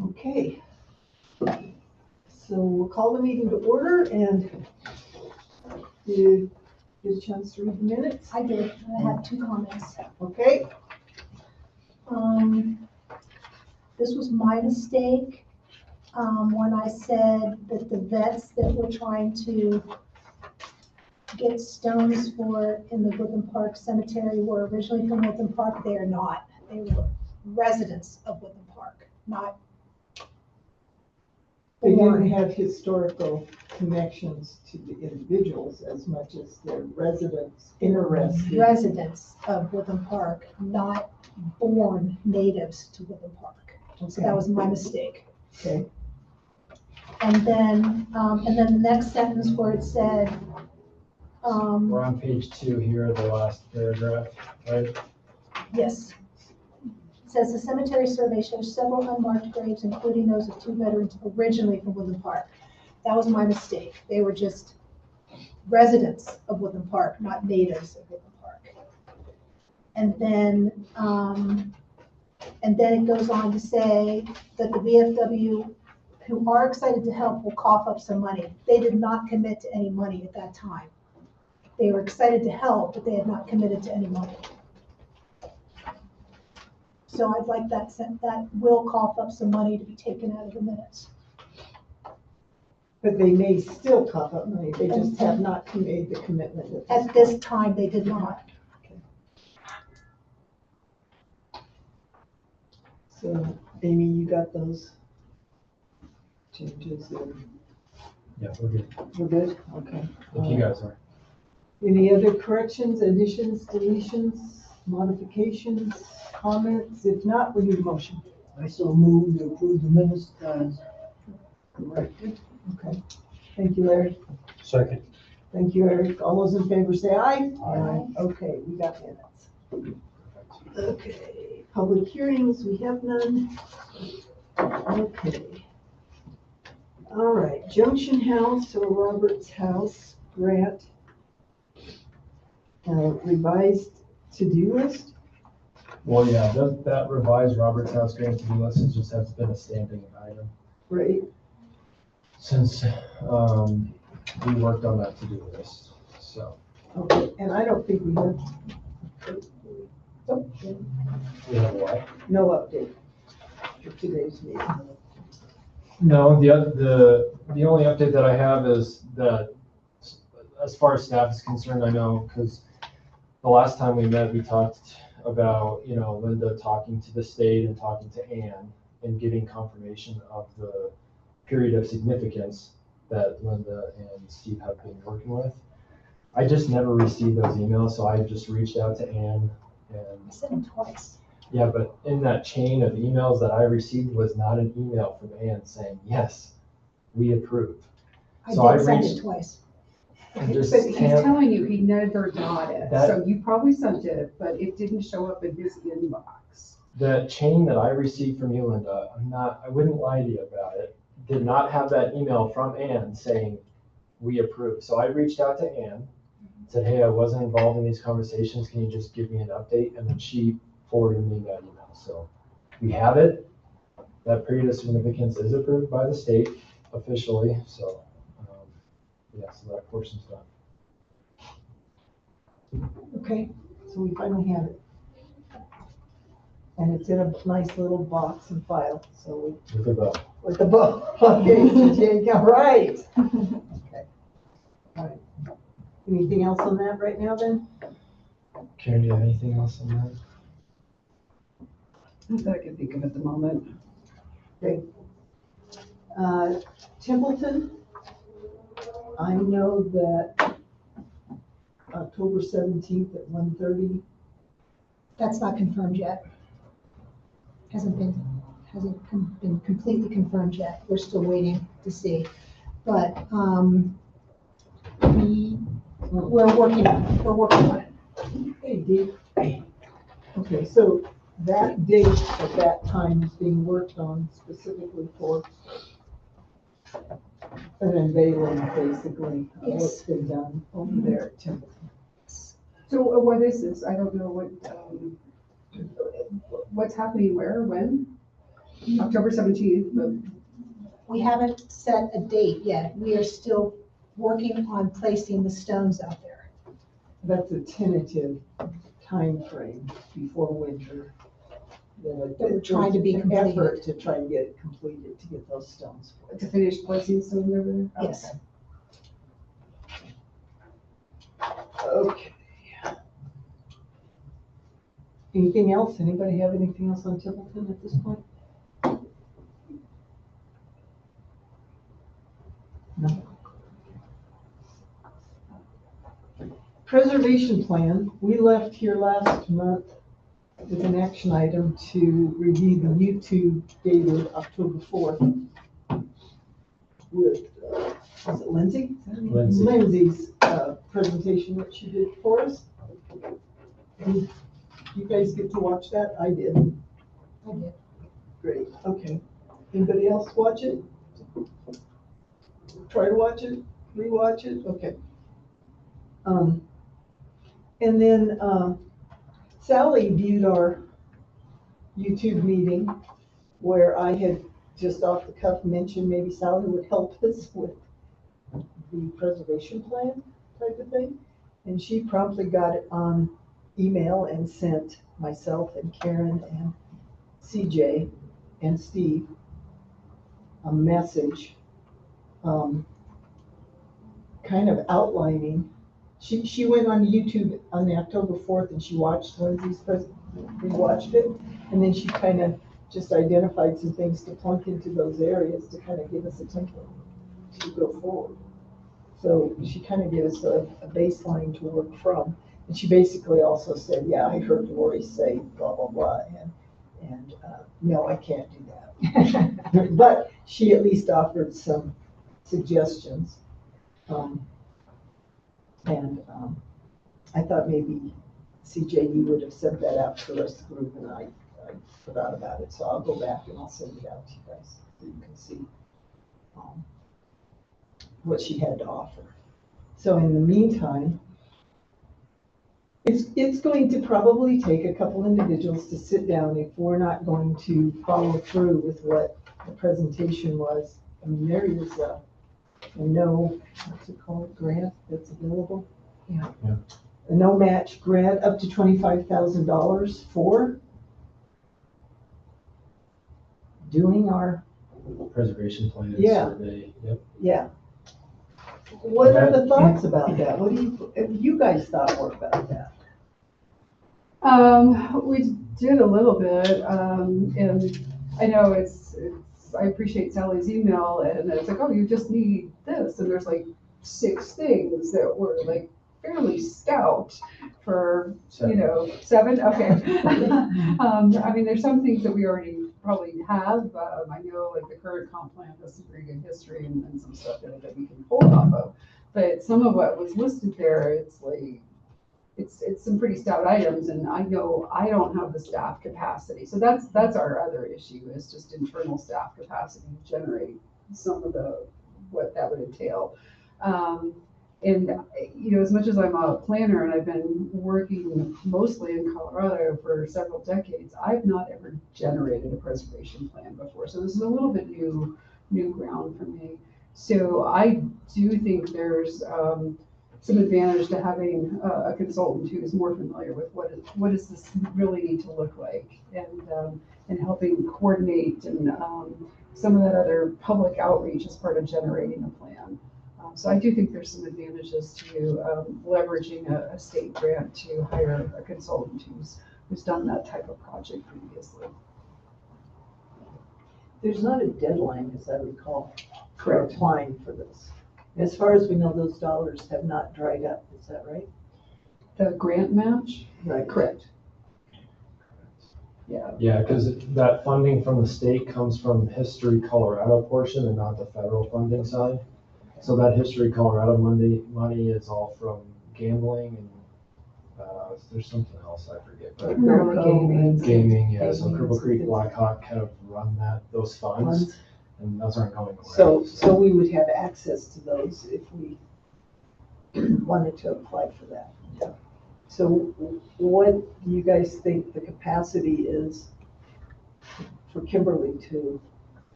Okay. So we'll call the meeting to order, and you get a chance to read the minutes? I did. I have 2 comments. Okay. This was my mistake, when I said that the vets that we're trying to get stones for in the Woodland Park Cemetery were originally from Woodland Park. They are not. They were residents of Woodland Park, not. They didn't have historical connections to the individuals as much as their residents interested. Residents of Woodland Park, not born natives to Woodland Park. So that was my mistake. Okay. And then the next sentence where it said, We're on page 2 here, the last paragraph, right? yes. It says the cemetery survey shows several unmarked graves, including those of 2 veterans originally from Woodland Park. That was my mistake. They were just residents of Woodland Park, not natives of Woodland Park. And then it goes on to say that the VFW, who are excited to help, will cough up some money. They did not commit to any money at that time. They were excited to help, but they had not committed to any money. So I'd like that will cough up some money to be taken out of the minutes. But they may still cough up money, they just have not made the commitment. At this time, they did not. So, Amy, you got those changes there? Yeah, we're good. We're good? Okay. If you guys are. Any other corrections, additions, deletions, modifications, comments? If not, we need a motion. I so move to approve the minutes as corrected. Okay. Thank you, Larry. Second. Thank you, Eric. All those in favor say aye. Aye. Okay, we got minutes. Okay, public hearings, we have none. Okay. All right, Junction House or Roberts House grant. Revised to-do list? Well, yeah, that revised Roberts House grant to-do list has been a standing item Right. since we worked on that to-do list, so. Okay, and I don't think we have. We have what? No update for today's meeting. No, the only update that I have is that as far as staff is concerned, I know, because the last time we met, we talked about, Linda talking to the state and talking to Ann and getting confirmation of the period of significance that Linda and Steve have been working with. I just never received those emails, so I just reached out to Ann I and sent them twice. yeah, but in that chain of emails that I received was not an email from Ann saying, yes, we approve. I So I did send reached- it twice. And just But he's Tam- telling you he never got it, That- so you probably sent it, but it didn't show up in his inbox. the chain that I received from you, Linda, I wouldn't lie to you about it, did not have that email from Ann saying, we approve. So I reached out to Ann, said, hey, I wasn't involved in these conversations. Can you just give me an update? And then she forwarded me that email. So we have it. That period of significance is approved by the state officially. So, yeah, so that portion's done. Okay, so we finally have it. And it's in a nice little box and file, so With the vote. with the book. Okay, so Jake, all right. Okay. All right. Anything else on that right now then? Karen, do you have anything else on that? Not that I can think of at the moment. Okay. Templeton, I know that October 17th at 1:30. That's not confirmed yet. Hasn't been completely confirmed yet. We're still waiting to see. But, we're working on it. Hey, Dee. Okay, so that date at that time is being worked on specifically for an unveiling, basically, of what's Yes. been done over there at Templeton. So what is this? I don't know what, what's happening where, when? October 17th, but We haven't set a date yet. We are still working on placing the stones out there. That's a tentative time frame before winter. That we're trying to be An completed. effort to try and get it completed, to get those stones. to finish placing stones over there? Yes. Okay. Anything else? Anybody have anything else on Templeton at this point? No. Preservation plan, we left here last month with an action item to review the YouTube dated October 4th with, was it Lindsay? Lindsay. Lindsay's presentation that she did for us. Did you guys get to watch that? I did. I did. Great, okay. Anybody else watch it? Try to watch it, rewatch it, okay. And then, Sally viewed our YouTube meeting where I had just off the cuff mentioned maybe Sally would help us with the preservation plan type of thing. And she promptly got it on email and sent myself and Karen and CJ and Steve a message, kind of outlining. She went on YouTube on the October 4th and she watched Lindsay's rewatched it, and then she kind of just identified some things to plunk into those areas to kind of give us a template to go forward. So she kind of gave us a baseline to work from. And she basically also said, yeah, I heard Lori say blah, blah, blah, and no, I can't do that. But she at least offered some suggestions. I thought maybe CJ, you would have sent that out to the rest of the group, and I forgot about it. So I'll go back and I'll send it out to you guys so you can see what she had to offer. So in the meantime, it's going to probably take a couple individuals to sit down if we're not going to follow through with what the presentation was. I mean, there is a no, what's it called, grant that's available? Yeah. A no match grant up to $25,000 for doing our, Preservation plan Yeah. survey, yep. yeah. What are the thoughts about that? What do you guys thought were about that? We did a little bit, and I know I appreciate Sally's email, and it's like, oh, you just need this, and there's like 6 things that were like fairly stout for, 7, okay. I mean, there's some things that we already probably have, I know like the current comp plan has some pretty good history and some stuff that we can pull off of, but some of what was listed there, it's like, it's some pretty stout items, and I know I don't have the staff capacity. So that's our other issue, is just internal staff capacity to generate some of what that would entail. And as much as I'm a planner and I've been working mostly in Colorado for several decades, I've not ever generated a preservation plan before. So this is a little bit new ground for me. So I do think there's some advantage to having a consultant who is more familiar with what does this really need to look like, and helping coordinate and some of that other public outreach as part of generating a plan. So I do think there's some advantages to leveraging a state grant to hire a consultant who's done that type of project previously. There's not a deadline, as I recall, for Correct. applying for this. As far as we know, those dollars have not dried up. Is that right? The grant match? Right. Correct. Yeah. Yeah, because that funding from the state comes from History Colorado portion and not the federal funding side. So that History Colorado money is all from gambling and there's something else I forget. But gaming, yeah. So Cripple Creek, Blackhawk kind of run those funds, and those aren't going away. So we would have access to those if we wanted to apply for that. Yeah. So what do you guys think the capacity is for Kimberly to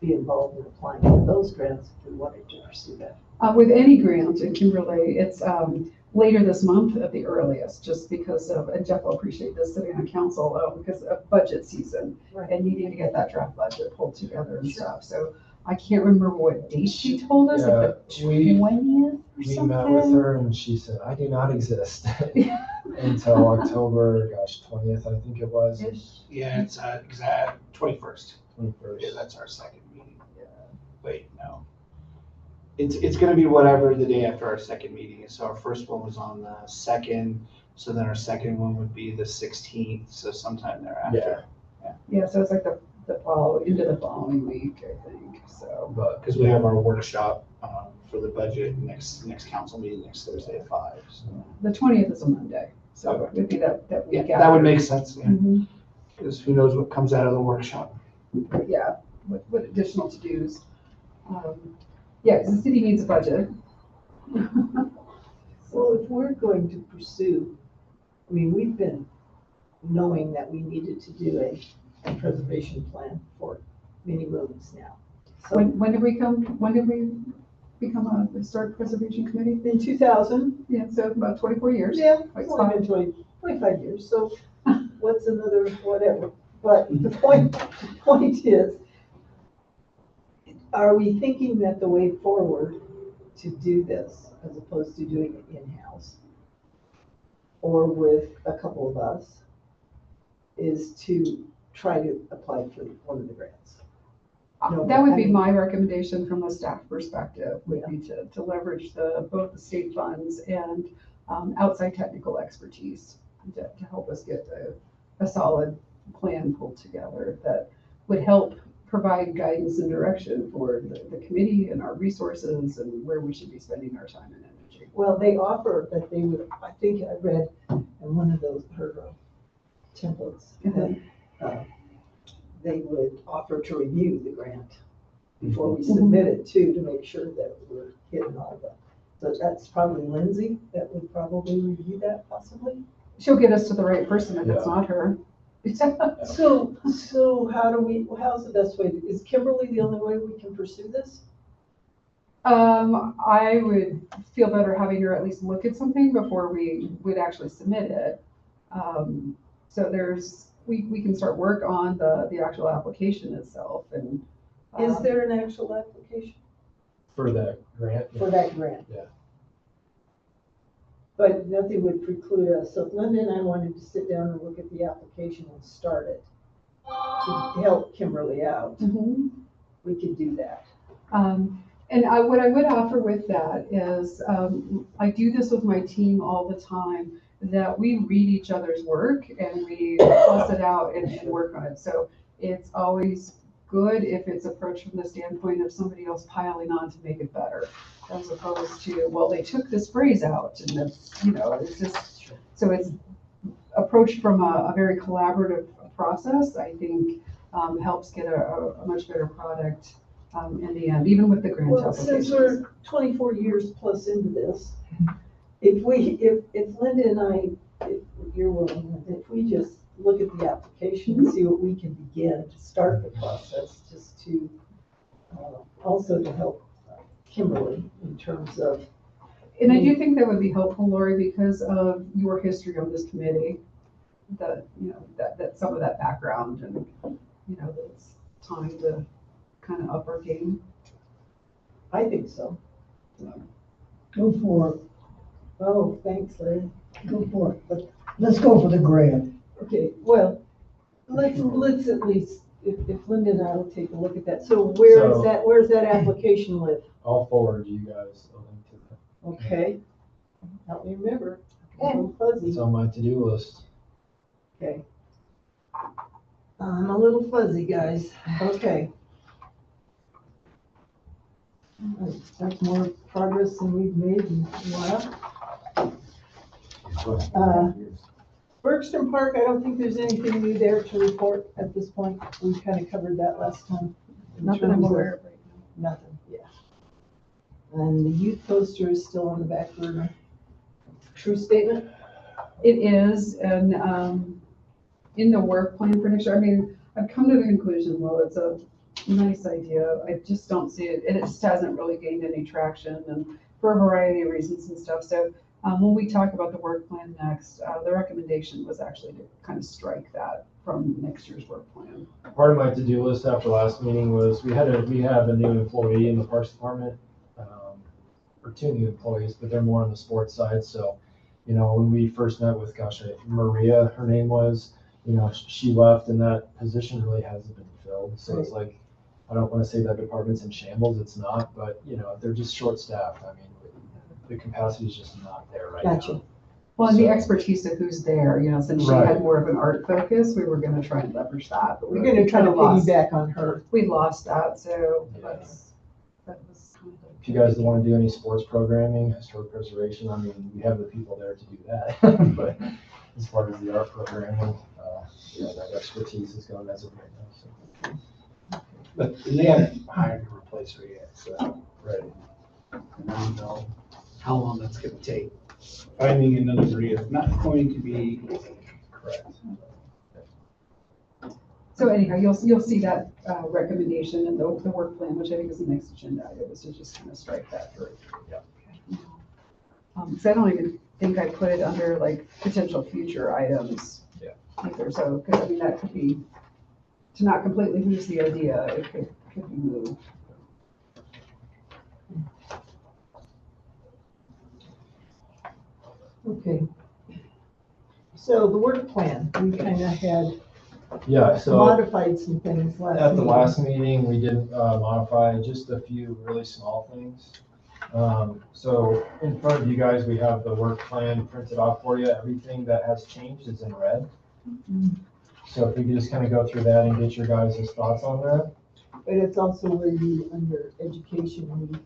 be involved in applying for those grants if we wanted to pursue that? With any grant in Kimberly, it's later this month at the earliest, just because of, and Jeff will appreciate this sitting on council, because of budget season Right. and needing to get that draft budget pulled together and stuff. So I can't remember what date she told us, like the Yeah, we- 20th or We something. met with her and she said, I do not exist until October, 20th, I think it was. Ish. Yeah, it's exact 21st. 21st. Yeah, that's our second meeting. Wait, no. It's gonna be whatever the day after our second meeting is. So our first one was on the 2nd, so then our second one would be the 16th, so sometime thereafter. Yeah, so it's like the into the following week, I think, so. But Because we have our workshop for the budget next council meeting next Thursday at 5. So. The 20th is a Monday, so it would be that week Yeah, after. that would make sense, yeah, Mhm. because who knows what comes out of the workshop. Yeah, what additional to-dos. Yeah, because the city needs a budget. Well, if we're going to pursue, I mean, we've been knowing that we needed to do a preservation plan for many rooms now. So When did we become a historic preservation committee? in 2000, Yeah, so about 24 years. yeah, Like it's only been 25 years, so what's another whatever? But the point is, are we thinking that the way forward to do this, as opposed to doing it in-house, or with a couple of us, is to try to apply for one of the grants? No, That would I be mean- my recommendation from a staff perspective, would be to leverage both the state funds and outside technical expertise to help us get a solid plan pulled together that would help provide guidance and direction for the committee and our resources and where we should be spending our time and energy. Well, they offer that they would, I think I read in one of those, her templates, that they would offer to review the grant before we submit it too, to make sure that we're hitting all the, so that's probably Lindsay that would probably review that possibly. She'll get us to the right person if it's Yeah. not her. So how's the best way, is Kimberly the only way we can pursue this? I would feel better having her at least look at something before we would actually submit it. So we can start work on the actual application itself and. Is there an actual application for that grant, for that grant? Yeah. But nothing would preclude us, so if Linda and I wanted to sit down and look at the application and start it to help Kimberly out, Mhm. we could do that. And what I would offer with that is, I do this with my team all the time, that we read each other's work and we plus it out and work on it. So it's always good if it's approached from the standpoint of somebody else piling on to make it better, as opposed to, well, they took this phrase out and that's, it's just, so it's approached from a very collaborative process, I think, helps get a much better product in the end, even with the grant Well, since applications. we're 24 years plus into this, if Linda and I, if you're willing, if we just look at the application and see what we can begin to start the process, just to, also to help Kimberly in terms of, And I do think that would be helpful, Lori, because of your history on this committee, that some of that background and, that it's time to kind of up our game. I think so. Go for it, Oh, thanks, Larry. go for it. But let's go for the grant. Okay, well, let's at least, if Linda and I will take a look at that. So where's that application live? I'll forward you guys a link to that. Okay, help me remember. I'm a little fuzzy. It's on my to-do list. Okay. I'm a little fuzzy, guys. Okay. That's more progress than we've made in a while. Bergstrom Park, I don't think there's anything new there to report at this point. We kind of covered that last time. in Not that I'm terms of- aware of right now. Nothing, yeah. And the youth poster is still on the back burner. True statement? It is, and in the work plan for next year, I mean, I've come to the conclusion, well, it's a nice idea. I just don't see it, and it just hasn't really gained any traction and for a variety of reasons and stuff. So when we talk about the work plan next, the recommendation was actually to kind of strike that from next year's work plan. Part of my to-do list after last meeting was, we have a new employee in the Parks Department, or two new employees, but they're more on the sports side. So, you know, when we first met with, Maria, her name was, you know, she left and that position really hasn't been filled. So it's like, I don't want to say that department's in shambles, it's not, but, you know, they're just short-staffed. I mean, the capacity is just not there right now. Gotcha. Well, and the So- expertise of who's there, you know, since she Right. had more of an art focus, we were gonna try and leverage that. But We're gonna try to kinda lost- piggyback on her. We lost that, so Yeah. that was kind of. If you guys don't want to do any sports programming, historic preservation, I mean, we have the people there to do that. But as far as the art programming, yeah, that expertise is gone as of right now, so. But they haven't hired a replacer yet, so Right. and I don't know how long that's gonna take. Finding another Maria is not going to be Correct. So anyhow, you'll see that recommendation in the work plan, which I think is the next agenda item, was to just kind of strike that through. Yeah. So I don't even think I put it under like potential future items. Yeah. Either, so, 'cause I mean, that could be, to not completely lose the idea, it could be moved. Okay. So the work plan, we kind of had Yeah, so modified some things last at the meeting. last meeting, we did modify just a few really small things. So in front of you guys, we have the work plan printed off for you. Everything that has changed is in red. So if we could just kind of go through that and get your guys' thoughts on that. But it's also where you, under education, we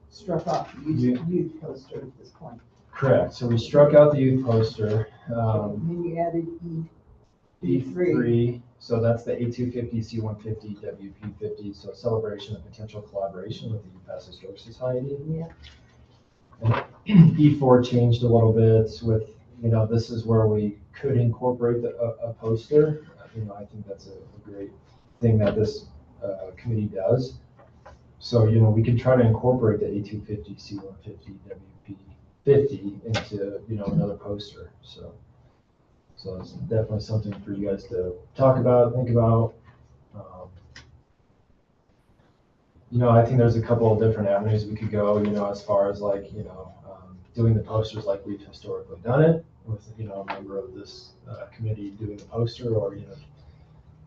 struck off the youth poster at this point. Correct. So we struck out the youth poster. And then you added E3. E3, so that's the A250, C150, WP50, so celebration of potential collaboration with the UPass Historic Society. Yeah. E4 changed a little bit with, you know, this is where we could incorporate a poster. You know, I think that's a great thing that this committee does. So, you know, we could try to incorporate the A250, C150, WP50 into, you know, another poster, so. So it's definitely something for you guys to talk about, think about. You know, I think there's a couple of different avenues we could go, you know, as far as like, you know, doing the posters like we've historically done it with, you know, a member of this committee doing the poster, or, you know,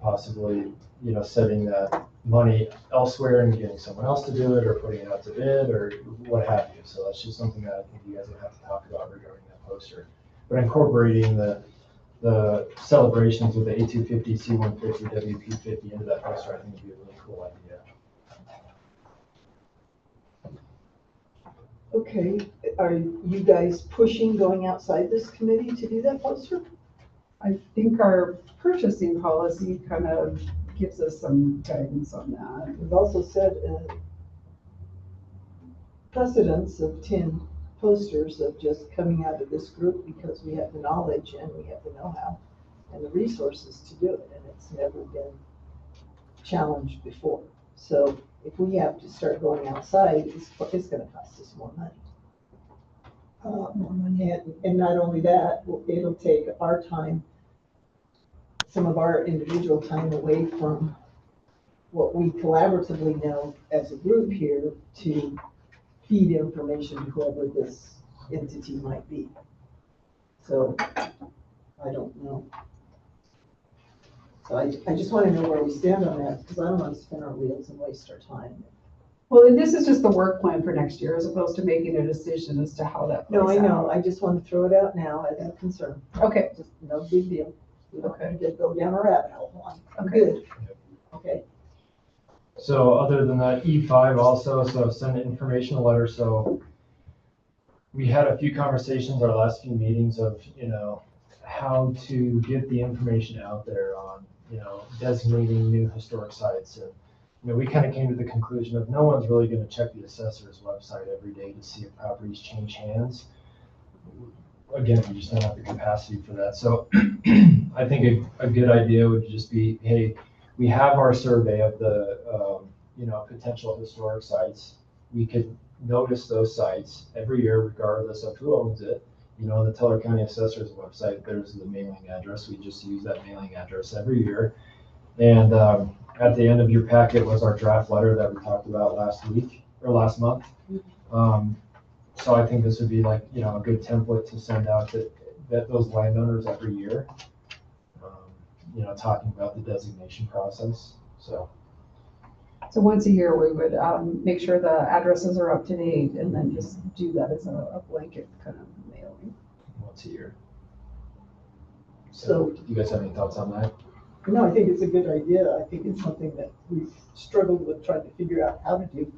possibly, you know, setting that money elsewhere and getting someone else to do it, or putting it out to bid, or what have you. So that's just something that I think you guys would have to talk about regarding that poster. But incorporating the celebrations with the A250, C150, WP50 into that poster, I think would be a really cool idea. Okay, are you guys pushing going outside this committee to do that poster? I think our purchasing policy kind of gives us some guidance on that. We've also set a precedence of 10 posters of just coming out of this group because we have the knowledge and we have the know-how and the resources to do it, and it's never been challenged before. So if we have to start going outside, it's gonna cost us more money. A lot more money. And not only that, it'll take our time, some of our individual time away from what we collaboratively know as a group here to feed information to whoever this entity might be. So, I don't know. So I just want to know where we stand on that, because I don't want to spin our wheels and waste our time. Well, and this is just the work plan for next year, as opposed to making a decision as to how that plays No, I know, out. I just want to throw it out now as a concern. Okay, Just no big deal. We don't Okay. need to go down a rabbit hole. I'm Okay. good. Okay. So other than that, E5 also, so send an informational letter. So we had a few conversations our last few meetings of, you know, how to get the information out there on, you know, designating new historic sites. And, you know, we kind of came to the conclusion of no one's really going to check the assessor's website every day to see if properties change hands. Again, we just don't have the capacity for that. So I think a good idea would just be, hey, we have our survey of the, potential historic sites. We could notice those sites every year regardless of who owns it. On the Teller County Assessor's website, there's the mailing address. We just use that mailing address every year. And at the end of your packet was our draft letter that we talked about last month. So I think this would be like, a good template to send out that those landowners every year, talking about the designation process. So once a year, we would make sure the addresses are up to date and then just do that as a blanket kind of mailing. once a year. So- Do you guys have any thoughts on that? No, I think it's a good idea. I think it's something that we've struggled with trying to figure out how to do.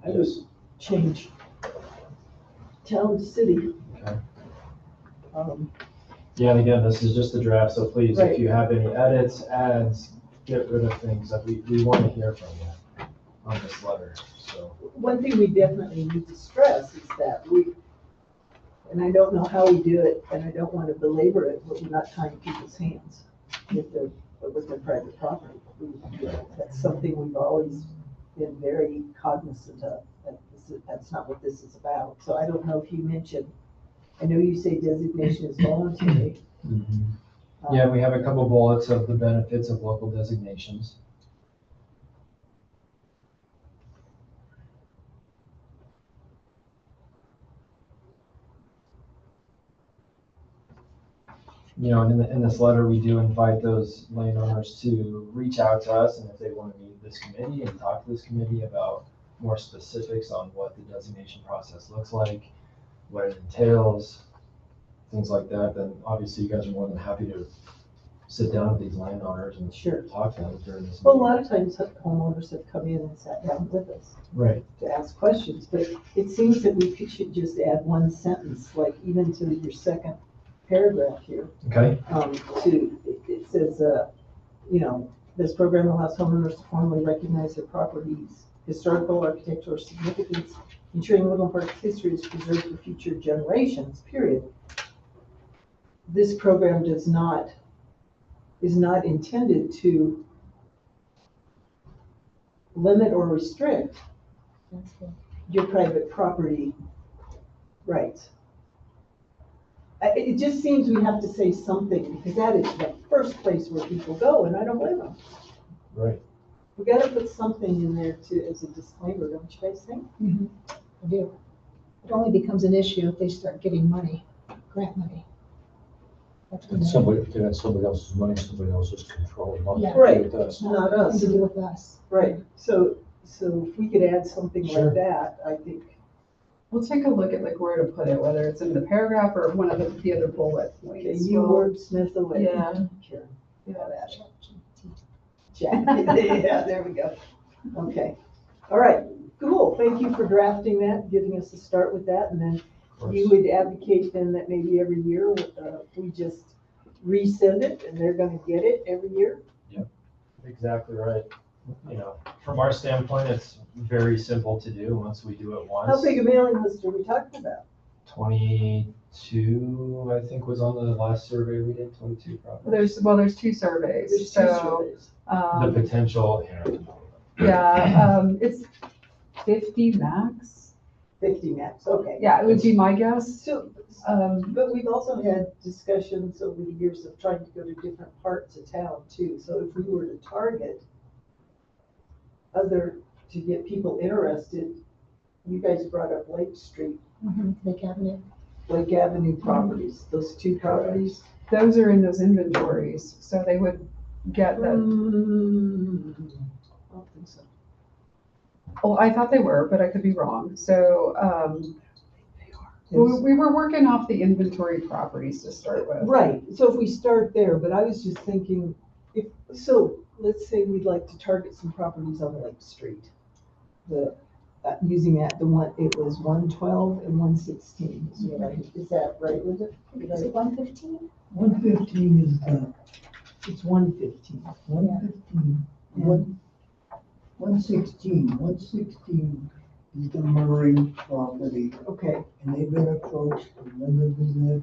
I just change town to city. Okay. Um, Yeah, and again, this is just a draft, so please, Right. if you have any edits, adds, get rid of things that we want to hear from you on this letter, so. One thing we definitely need to stress is that and I don't know how we do it, and I don't want to belabor it, but we're not tying people's hands with their private property. That's something we've always been very cognizant of. That's not what this is about. So I don't know if you mentioned, I know you say designation is voluntary. Yeah, we have a couple bullets of the benefits of local designations. And in this letter, we do invite those landowners to reach out to us, and if they want to meet this committee and talk to this committee about more specifics on what the designation process looks like, what it entails, things like that, then obviously you guys are more than happy to sit down with these landowners and Sure. talk to them during this. Well, a meeting. lot of times homeowners have come in and sat down with us Right. to ask questions, but it seems that we should just add one sentence, like even to your second paragraph here. Okay. It says, this program allows homeowners to formally recognize their property's historical, architectural significance, ensuring Woodland Park's history is preserved for future generations, period. This program is not intended to limit or restrict your private property rights. It just seems we have to say something, because that is the first place where people go, and I don't blame them. Right. We gotta put something in there as a disclaimer, don't you guys think? I do. It only becomes an issue if they start getting money, grant money. That's when And they- somebody, if that's somebody else's money, somebody else's control. Nothing Yeah. to do Right. with us. Not Nothing us. to do with us. Right, so if we could add something Sure. like that, I think, We'll take a look at like where to put it, whether it's in the paragraph or one of the other bullet okay, points. you We'll- wordsmith away. Yeah. Karen. Yeah. Jack, yeah, there we go. Okay, all right, cool, thank you for drafting that, giving us a start with that, and then Of course. you would advocate then that maybe every year, we just resend it, and they're gonna get it every year? Exactly right. From our standpoint, it's very simple to do once we do it once. How big a mailing list are we talking about? 22, I think, was on the last survey we did, 22 properties. There's two surveys, There's two so, surveys. The potential, it's 50 max. 50 max, okay. Yeah, it would be my guess. So, Um, but we've also had discussions over the years of trying to go to different parts of town too. So if we were to target to get people interested, you guys brought up Lake Street, Lake Avenue. Lake Avenue properties, those two properties. those are in those inventories, so they would get that. I don't think so. Oh, I thought they were, but I could be wrong. So, we were working off the inventory properties to start with. Right, so if we start there, but I was just thinking, let's say we'd like to target some properties on Lake Street. Using the one, it was 112 and 116, is that right with it? Is it 115? 115 is It's 115. 115. And 116 is the Murray property, Okay, and they've been approached, and Linda visited.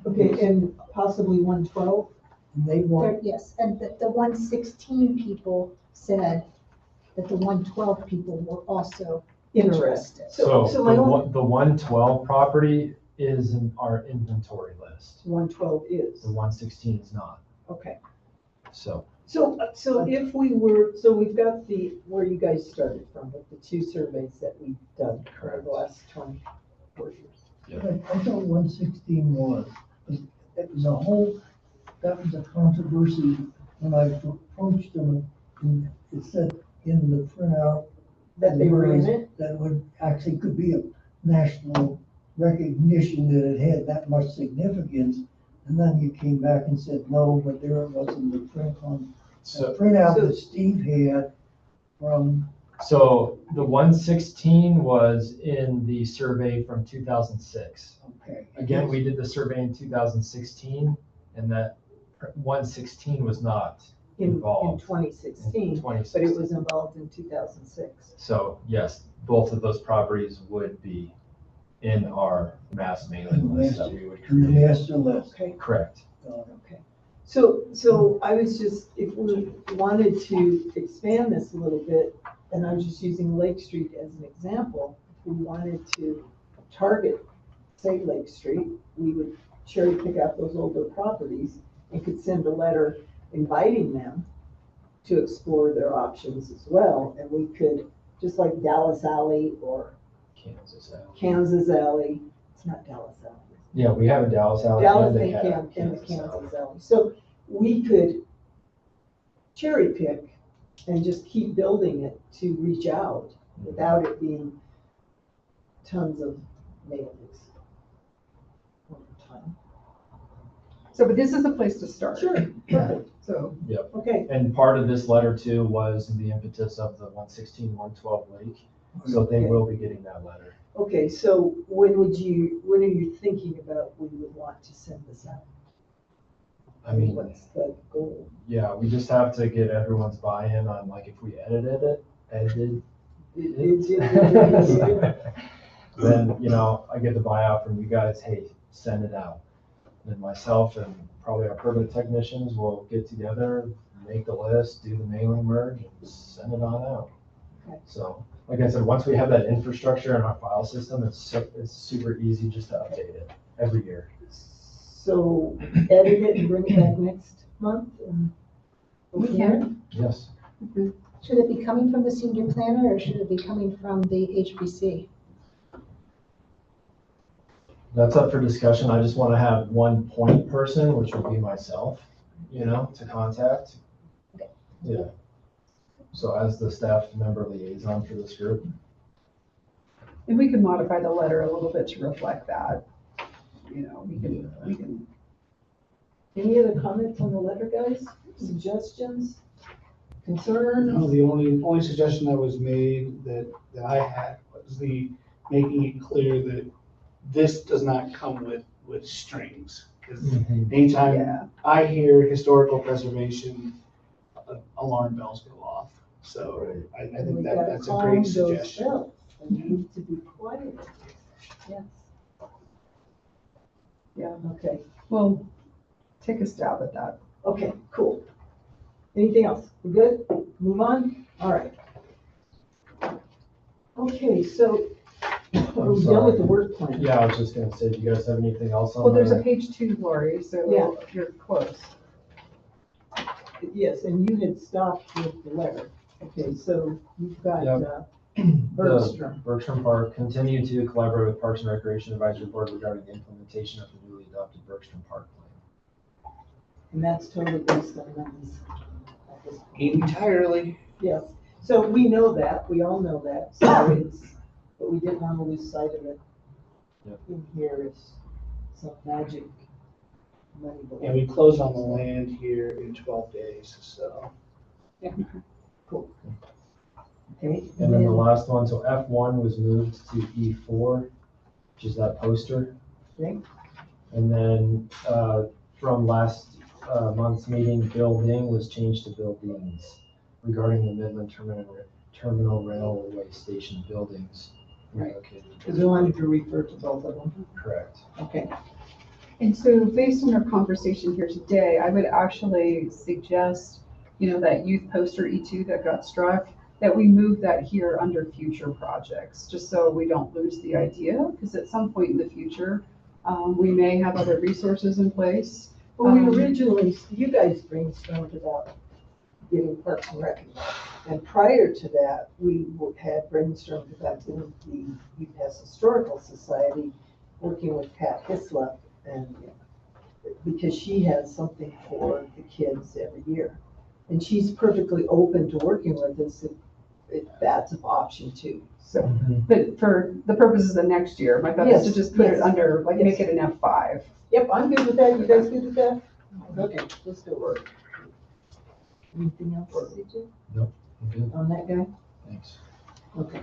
okay, and possibly 112? And they want, Yes, and the 116 people said that the 112 people were also interested. So So my own, the 112 property is in our inventory list. 112 is, The 116 is not. okay. So, So if we were, so we've got where you guys started from, with the 2 surveys that we've done over Correct. the last 24 years. I thought 116 was, it was a whole, that was a controversy when I approached them. And it said in the printout That they were in it? that would actually could be a national recognition that it had that much significance. And then you came back and said, no, but there it was in the the so, printout that Steve had from, so the 116 was in the survey from 2006. okay. Again, we did the survey in 2016, and that 116 was not In involved 2016, in but it 2016. was involved in 2006. So yes, both of those properties would be in our mass mailing list that we would In the create. master list. Okay, Correct. okay. So I was just, if we wanted to expand this a little bit, and I was just using Lake Street as an example, if we wanted to target, say, Lake Street, we would cherry pick out those older properties and could send a letter inviting them to explore their options as well. And we could, just like Dallas Alley or Kansas Alley. Kansas Alley, it's not Dallas Alley. Yeah, we have a Dallas Alley. Dallas and they and have Kansas Alley. Alley. So we could cherry pick and just keep building it to reach out without it being tons of mailings over time. So, but this is a place to start. Sure, perfect, So, okay. And part of this letter too was the impetus of the 116, 112 Lake. So they Okay. will be getting that letter. Okay, so when are you thinking about when you would want to send this out? I mean, What's the goal? yeah, we just have to get everyone's buy-in on like if we edited it, then, you know, I get the buyout from you guys, hey, send it out. Then myself and probably our permanent technicians will get together, make the list, do the mailing merge, and send it on out. Okay. So, like I said, once we have that infrastructure in our file system, it's super easy just to update it every year. So edit it and bring it back next month and. We can. Yes. Should it be coming from the senior planner or should it be coming from the HBC? That's up for discussion. I just want to have one point person, which would be myself, you know, to contact. Okay. Yeah. So as the staff member liaison for this group. and we can modify the letter a little bit to reflect that. You know, we can, Any other comments on the letter, guys? Suggestions? Concerns? No, the only suggestion that was made that I had was making it clear that this does not come with strings. Because anytime yeah. I hear historical preservation, alarm bells go off. So I And think we gotta that's a calm great those suggestion. bells. They need to be quiet. Yes. Yeah. Okay, Well, take a stab at that. okay, cool. Anything else? We good? Move on? All right. Okay, so are we done with the work plan? Yeah, I was just gonna say, do you guys have anything else on Well, there's a there? page 2, Lori, so Yeah. you're close. Yes, and you had stopped with the letter. Okay, so you've got Yep. Bergstrom. The Bergstrom Park, continue to collaborate with Parks and Recreation Advisory Board regarding the implementation of the newly adopted Bergstrom Park plan. And that's totally based on numbers. at this point. Entirely. Yes, so we know that, we all know that, so but we didn't want to lose sight of it. Yep. In here is some magic money. And we close on the land here in 12 days, so. Cool. Okay. And then the last one, so F1 was moved to E4, which is that poster. Okay. And then, from last month's meeting, building was changed to buildings regarding the Midland Terminal Railway Station buildings. Right. relocated. Because we wanted to refer to both of them. Correct. Okay. And so based on our conversation here today, I would actually suggest, that youth poster E2 that got struck, that we move that here under future projects, just so we don't lose the idea, because at some point in the future, we may have other resources in place. Well, we originally, you guys brainstormed about getting Parks and Rec. And prior to that, we had brainstormed about doing the UPass Historical Society, working with Pat Hislop, and because she has something for the kids every year. And she's perfectly open to working with us if that's an option too, so. But for the purposes of next year, my thought is to Yes, just put it yes, under, like, make yes. it an F5. Yep, I'm good with that. You guys good with that? Okay, let's go work. Anything else, CJ? Good, On that guy? thanks. Okay.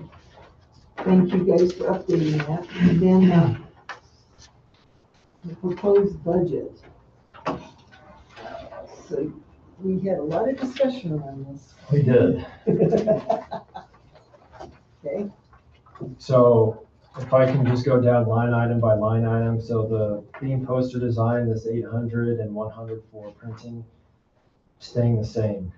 Thank you guys for updating that. And then, the proposed budget. So we had a lot of discussion around this. We did. Okay, So if I can just go down line item by line item, so the theme poster design, this 800 and 100 for printing, staying the same.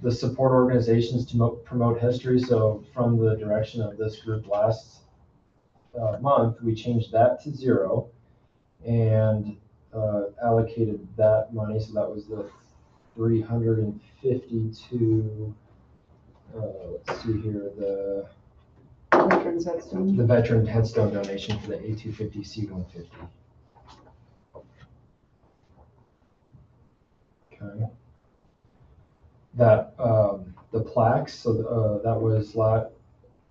The support organizations to promote history, so from the direction of this group last month, we changed that to 0 and allocated that money, so that was the 352, let's see here, the Veterans Headstone. veteran headstone donation for the A250 C150. Okay. That, the plaques, so that was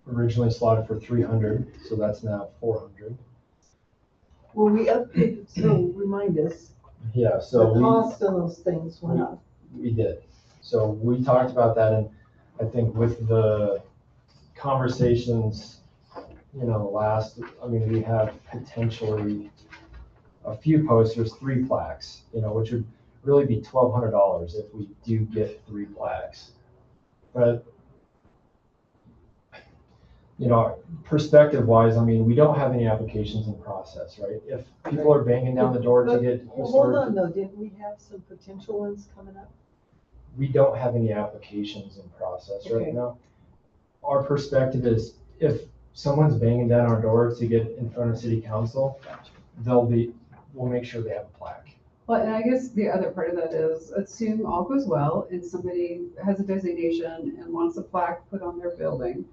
originally slotted for 300, so that's now 400. well, we updated, so remind us, Yeah, the so cost of those things went up. we did. So we talked about that, and I think with the conversations, we have potentially a few posters, 3 plaques, which would really be $1,200 if we do get 3 plaques. But, perspective wise, we don't have any applications in process, right? If people are banging down the door to get Well, hold on historic, though, didn't we have some potential ones coming up? we don't have any applications in process Okay. right now. Our perspective is if someone's banging down our door to get in front of city council, we'll make sure they have a plaque. Well, and I guess the other part of that is, assume all goes well and somebody has a designation and wants a plaque put on their building.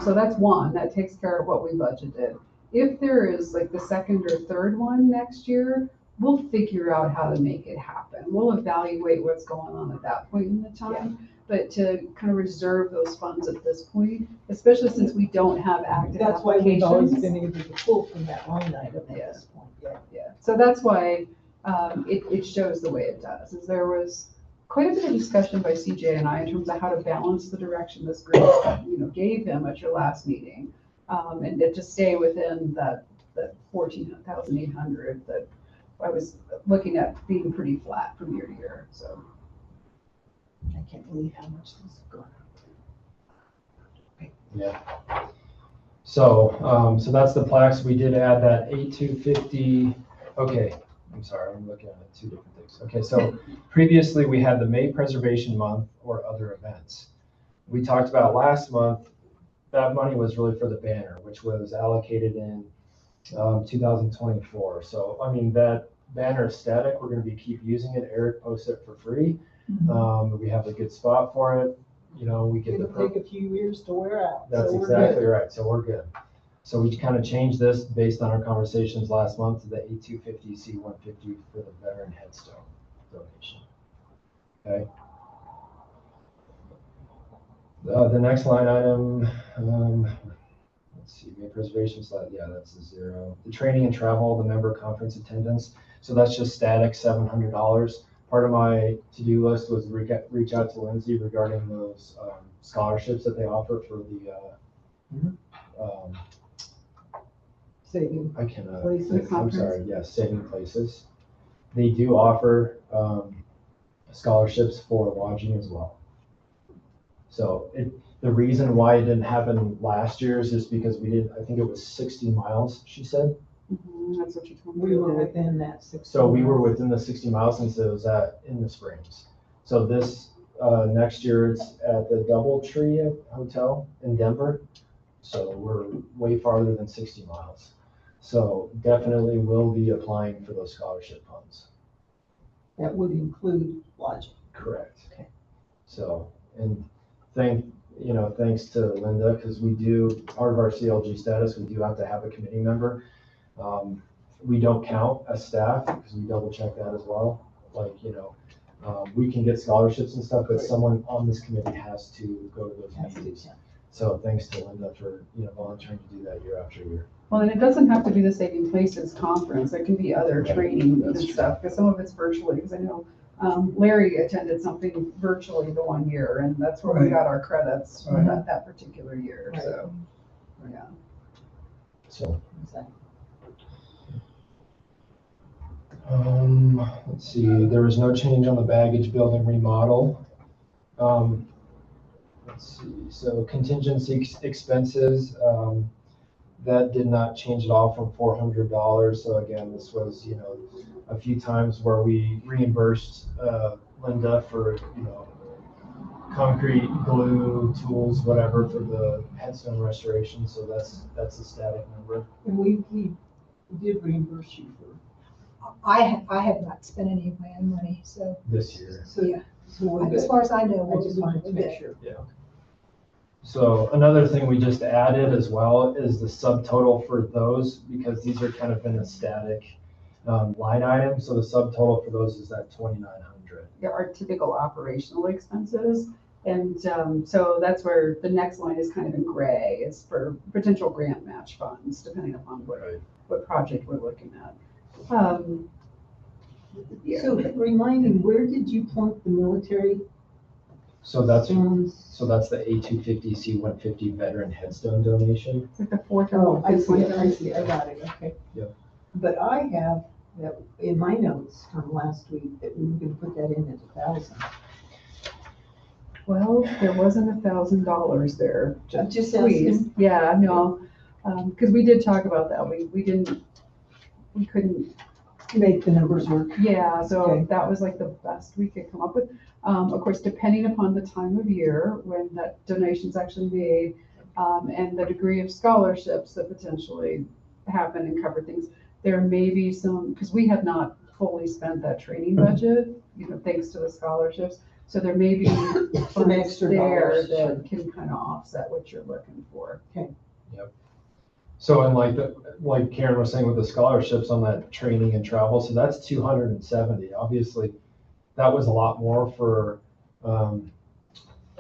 So that's one, that takes care of what we budgeted. If there is like the second or third one next year, we'll figure out how to make it happen. We'll evaluate what's going on at that point in the time. But to kind of reserve those funds at this point, especially since we don't have active That's why we've always applications. been able to pull from that line item at this point, yeah. Yeah, so that's why it shows the way it does, is there was quite a bit of discussion by CJ and I in terms of how to balance the direction this group, gave him at your last meeting. And to stay within that 14,800 that I was looking at being pretty flat from year to year, so. I can't believe how much this is going up. Yeah. So that's the plaques. We did add that A250. Okay, I'm sorry, I'm looking at 2 different things. Okay, so previously we had the May Preservation Month or other events. We talked about last month, that money was really for the banner, which was allocated in 2024. So, that banner is static. We're going to keep using it. Eric posts it for free. We have a good spot for it. We get It'll take a few years to wear out. That's so we're exactly good. right. So we're good. So we kind of changed this based on our conversations last month to the A250 C150 for the veteran headstone donation. Okay. The next line item, let's see, May preservation slide. Yeah, that's a 0. The training and travel, the member conference attendance. So that's just static, $700. Part of my to-do list was reach out to Lindsay regarding those scholarships that they offer for the Saving I cannot. places. I'm sorry. Yes, Saving Places. They do offer scholarships for lodging as well. So the reason why it didn't happen last year is just because we did. I think it was 60 miles. She said That's what you told me. We were today. within that 60. So we were within the 60 miles since it was in the Springs. So this, next year it's at the Doubletree Hotel in Denver. So we're way farther than 60 miles. So definitely will be applying for those scholarship funds. That would include lodging. Correct. Okay. So, and thanks to Linda, because we do, part of our CLG status, we do have to have a committee member. We don't count as staff, because we double check that as well. We can get scholarships and stuff, but Right. someone on this committee has to go to those Has to, meetings. yeah. So thanks to Linda for, volunteering to do that year after year. Well, and it doesn't have to be the Saving Places conference, it can be other Right. training and That's true. stuff, because some of it's virtually, because I know Larry attended something virtually the one year, and that's where we Right. got our credits for Right. that particular year, Right. so, yeah. So, Exactly. let's see, there was no change on the baggage building remodel. Let's see, so contingency expenses, that did not change at all from $400. So again, this was, a few times where we reimbursed, Linda for, concrete, glue, tools, whatever for the headstone restoration. So that's a static number. And we did reimburse you for, I have not spent any of my own money, so This year. so, Yeah. so we're as good. far as I know, I we're just wanted to good. make sure. So another thing we just added as well is the subtotal for those, because these are kind of in a static line item. So the subtotal for those is that 2,900. There are typical operational expenses, and so that's where the next line is kind of in gray, is for potential grant match funds, depending upon what project we're looking at. Yeah. So remind me, where did you plunk the military So that's stones? the A250 C150 veteran headstone donation. It's like the fourth or Oh, I fifth see one it, down. I see, I got it, okay. Yep. But I have that in my notes from last week that we were gonna put that in at 1,000. Well, there wasn't $1,000 there. I'm just Please, asking. yeah, no, because we did talk about that. We couldn't, Make the numbers work. yeah, so Okay. that was like the best we could come up with. Of course, depending upon the time of year when that donation's actually made, and the degree of scholarships that potentially happen and cover things, there may be some, because we have not fully spent that training budget, thanks to the scholarships. So there may be Some funds extra there dollars, sure. that can kind of offset what you're looking for. So and like Karen was saying with the scholarships on that training and travel, so that's 270. Obviously, that was a lot more for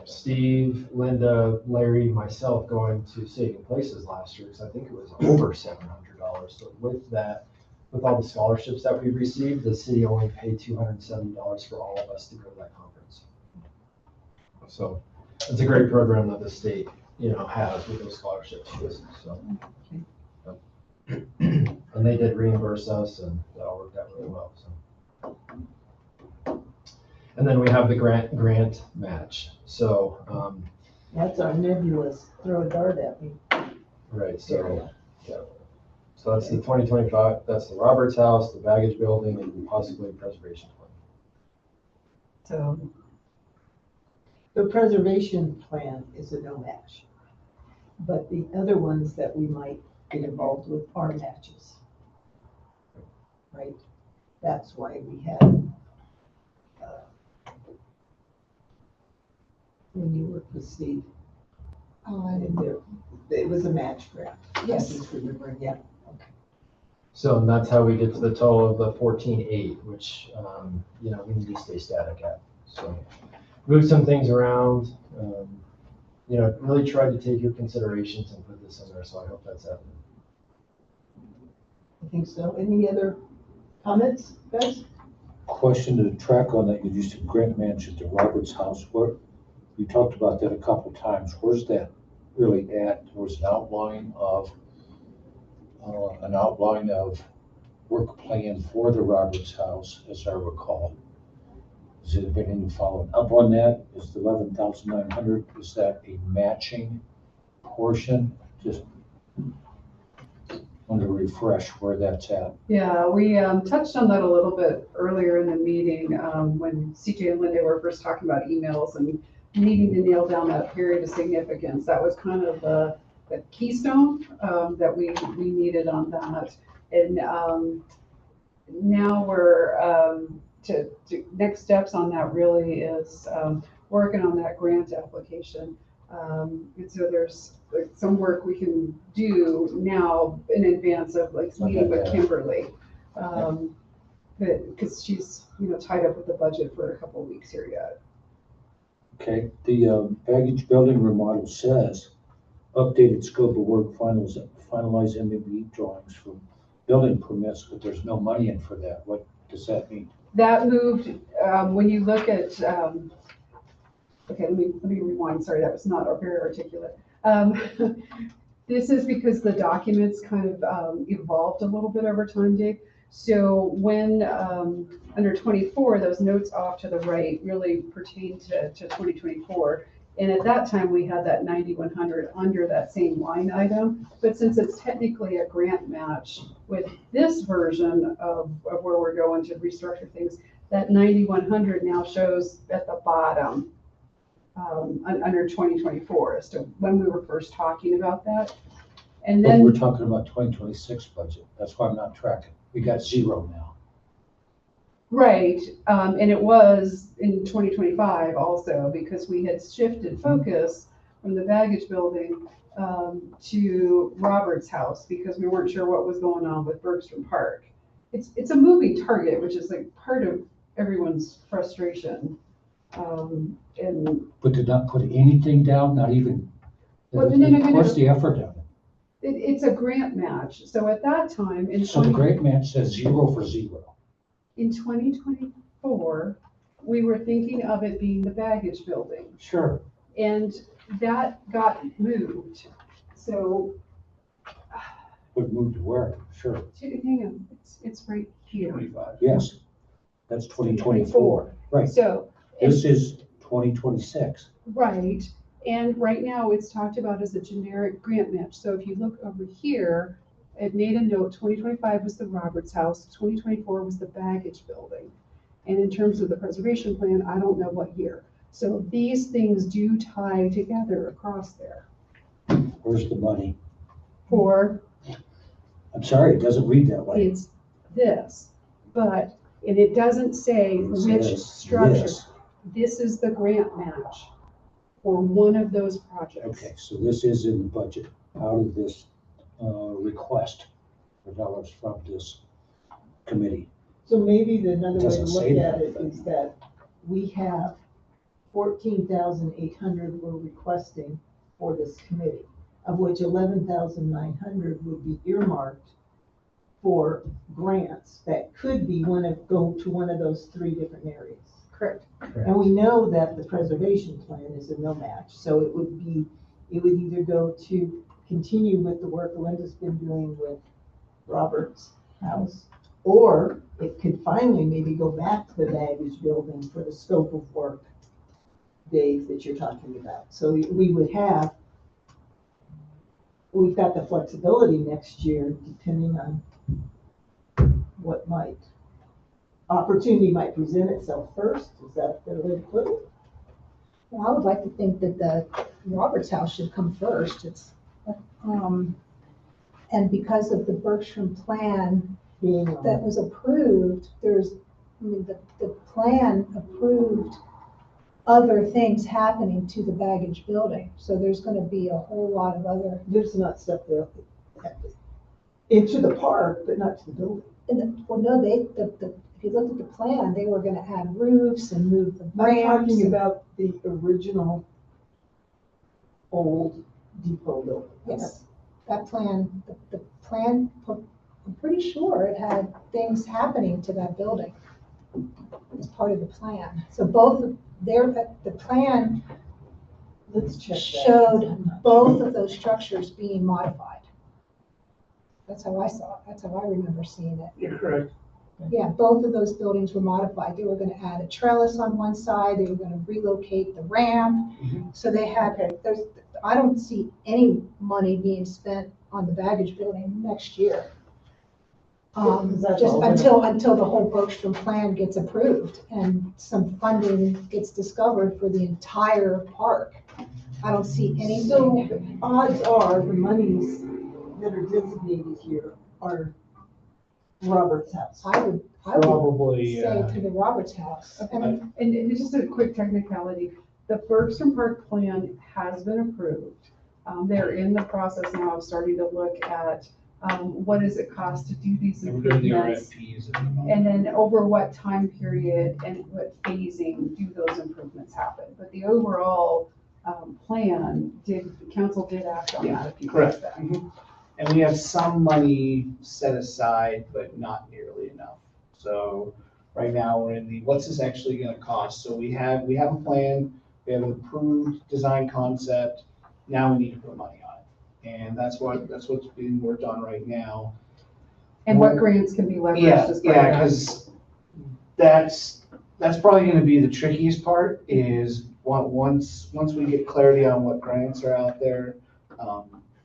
Steve, Linda, Larry, myself going to Saving Places last year, because I think it was over $700. So with that, with all the scholarships that we received, the city only paid $270 for all of us to go to that conference. So it's a great program that the state, has with those scholarships. So. And they did reimburse us, and that all worked out really well, so. And then we have the grant match, so, That's our nebulous, throw a dart at me. right, so, yeah. So that's the 2025, that's the Roberts House, the baggage building, and possibly preservation plan. So, The preservation plan is a no match. But the other ones that we might get involved with are matches. Right? That's why we had, when you worked with Steve, and it was a match grant. Yes. I just remember, yeah. So and that's how we get to the total of the 14.8, which, we need to stay static at, so. Move some things around, really tried to take your considerations and put this in there, so I hope that's evident. I think so. Any other comments, guys? Question to track on that, you used to grant match at the Roberts House, you talked about that a couple times, where's that really at? There was an outline of work plan for the Roberts House, as I recall. Has there been any following up on that? Is the 11,900, is that a matching portion? Just want to refresh where that's at. Yeah, we touched on that a little bit earlier in the meeting, when CJ and Linda were first talking about emails and needing to nail down that period of significance. That was kind of the keystone that we needed on that. And now we're, next steps on that really is working on that grant application. And so there's like some work we can do now in advance of like meeting with Kimberly. Because she's, tied up with the budget for a couple of weeks here yet. Okay, the baggage building remodel says updated scope of work finalize MME drawings for building permits, but there's no money in for that. What does that mean? That moved, when you look at, okay, let me rewind, sorry, that was not very articulate. This is because the documents kind of evolved a little bit over time, Dave. So when, under 24, those notes off to the right really pertain to 2024. And at that time, we had that 9,100 under that same line item. But since it's technically a grant match with this version of where we're going to restructure things, that 9,100 now shows at the bottom under 2024 as to when we were first talking about that. And But then we're talking about 2026 budget. That's why I'm not tracking. We got zero now. right, and it was in 2025 also because we had shifted focus from the baggage building to Robert's house because we weren't sure what was going on with Bergstrom Park. It's a moving target, which is like part of everyone's frustration. And But did not put anything down, not even, Well, no. where's the effort on it? it's a grant match. So at that time, So the grant match says 0 for 0. in 2024, we were thinking of it being the baggage building. Sure. And that got moved. So, Would move to where? Sure. hang on, it's right here. 25. Yes. That's 2024. Right. So, This is 2026. right, and right now it's talked about as a generic grant match. So if you look over here, it made a note, 2025 was the Roberts House, 2024 was the baggage building. And in terms of the preservation plan, I don't know what year. So these things do tie together across there Where's the money? for, I'm sorry, it doesn't read that way. it's this, but, and it doesn't say It which says structure. this. This is the grant match for one of those projects. Okay, so this is in the budget out of this request for dollars from this committee. So maybe another way to Doesn't look say at that, it but- is that we have 14,800 we're requesting for this committee, of which 11,900 would be earmarked for grants that could be go to one of those 3 different areas. Correct. And we know that the preservation plan is a no match, so it would either go to continue with the work Linda's been doing with Robert's house, or it could finally maybe go back to the baggage building for the scope of work, Dave, that you're talking about. So we've got the flexibility next year, depending on what opportunity might present itself first. Is that a fair way to put it? Well, I would like to think that the Roberts House should come first. And because of the Bergstrom plan Being that was approved, the plan approved other things happening to the baggage building. So there's gonna be a whole lot of other, there's not stuff there into the park, but not to the building. well, no, if you look at the plan, they were gonna add roofs and move the I'm ramps. talking about the original old depot building. Yes, that plan, the plan, I'm pretty sure it had things happening to that building as part of the plan. So the plan Let's check that. showed both of those structures being modified. That's how I saw it. That's how I remember seeing it. You're correct. Yeah, both of those buildings were modified. They were gonna add a trellis on one side, they were gonna relocate the ramp. Mhm. So they had, I don't see any money being spent on the baggage building next year. Because that's Just all until the whole Bergstrom plan gets approved and some funding gets discovered for the entire park. I don't see anything. So odds are the monies that are designated here are Robert's house. I would Probably, say to the Roberts House. And And just a quick technicality, the Bergstrom Park plan has been approved. They're in the process now of starting to look at, what does it cost to do these We're doing the improvements? RFPs at the moment. And then over what time period and what phasing do those improvements happen? But the overall, plan, council did act on that a few months Correct. back. Mhm. And we have some money set aside, but not nearly enough. So right now, we're in the, what's this actually gonna cost? So we have a plan, we have an approved design concept, now we need to put money on it. And that's what's being worked on right now. And what grants can be leveraged Yeah, as part of yeah, that? because that's probably gonna be the trickiest part is once we get clarity on what grants are out there,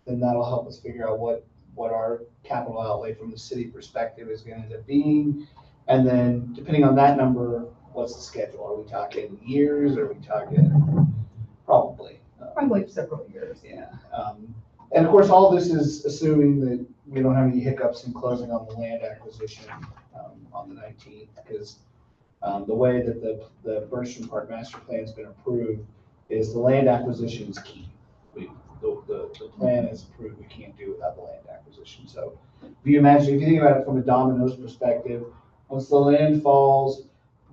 then that'll help us figure out what our capital outlay from the city perspective is gonna end up being. And then depending on that number, what's the schedule? Are we talking years? Are we talking probably? Probably several years. Yeah. And of course, all this is assuming that we don't have any hiccups in closing on the land acquisition on the 19th, because the way that the Bergstrom Park Master Plan's been approved is the land acquisition is key. The plan is approved, we can't do it without the land acquisition. So if you think about it from a dominoes perspective, once the land falls,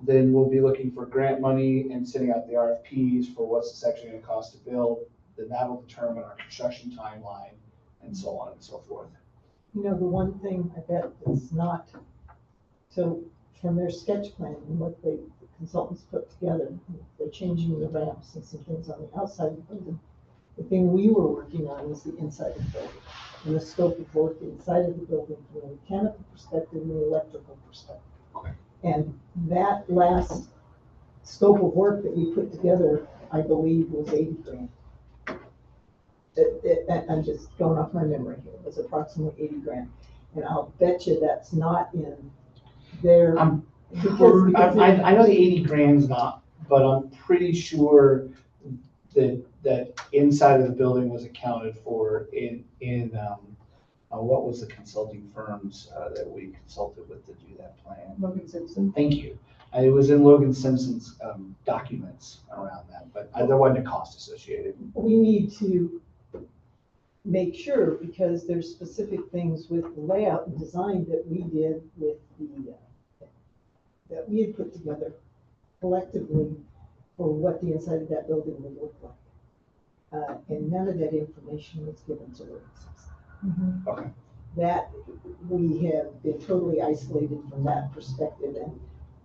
then we'll be looking for grant money and sending out the RFPs for what's this actually gonna cost to build. Then that'll determine our construction timeline and so on and so forth. You know, the one thing I bet is not, so from their sketch plan and what the consultants put together, they're changing the ramps and some things on the outside of the building. The thing we were working on was the inside of the building and the scope of work inside of the building from a mechanical perspective and the electrical perspective. Okay. And that last scope of work that we put together, I believe, was 80 grand. I'm just going off my memory here. It was approximately 80 grand. And I'll bet you that's not in their. I know the 80 grand's not, but I'm pretty sure that inside of the building was accounted for in what was the consulting firms that we consulted with to do that plan? Logan Simpson. Thank you. It was in Logan Simpson's documents around that, but there wasn't a cost associated. We need to make sure, because there's specific things with the layout and design that we did with that we had put together collectively for what the inside of that building would look like. And none of that information was given to us. Okay. That we have been totally isolated from that perspective, and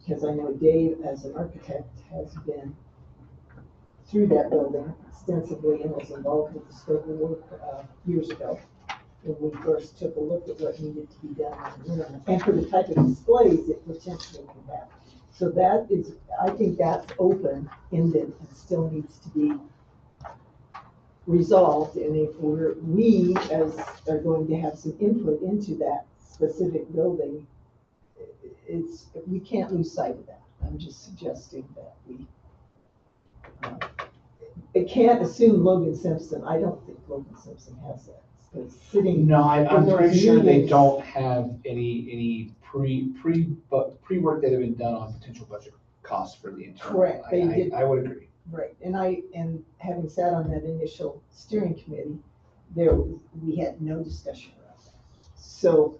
because I know Dave, as an architect, has been through that building extensively and was involved with the scope of work years ago when we first took a look at what needed to be done and for the type of displays it potentially could have. So that is, I think that's open-ended and still needs to be resolved. And if we as are going to have some input into that specific building, we can't lose sight of that. I'm just suggesting that we it can't assume Logan Simpson. I don't think Logan Simpson has that. It's sitting. No, I'm in pretty those sure they meetings. don't have any pre-work that have been done on potential budget costs for the internal. Correct, they did. I would agree. Right, and having sat on that initial steering committee, we had no discussion around that. So.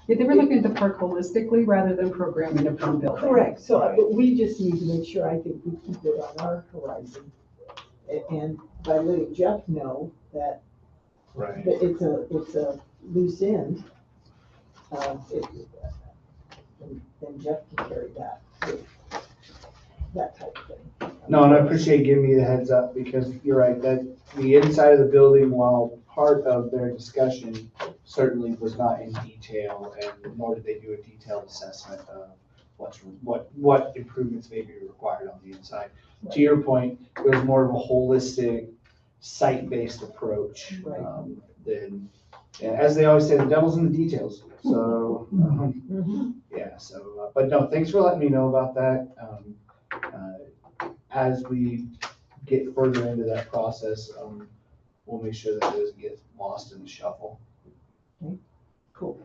Yeah, they were looking at the park holistically rather than programming a per building. Correct, so but we just need to make sure, I think we keep it on our horizon. And by letting Jeff know that Right. it's a loose end, then Jeff can carry that, that type of thing. No, and I appreciate you giving me the heads up, because you're right, that the inside of the building, while part of their discussion, certainly was not in detail, and nor did they do a detailed assessment of what improvements may be required on the inside. To your point, it was more of a holistic, site-based approach Right. then, yeah, as they always say, the devil's in the details. So, Mhm. yeah, so, but no, thanks for letting me know about that. As we get further into that process, we'll make sure that it doesn't get lost in the shuffle. Cool.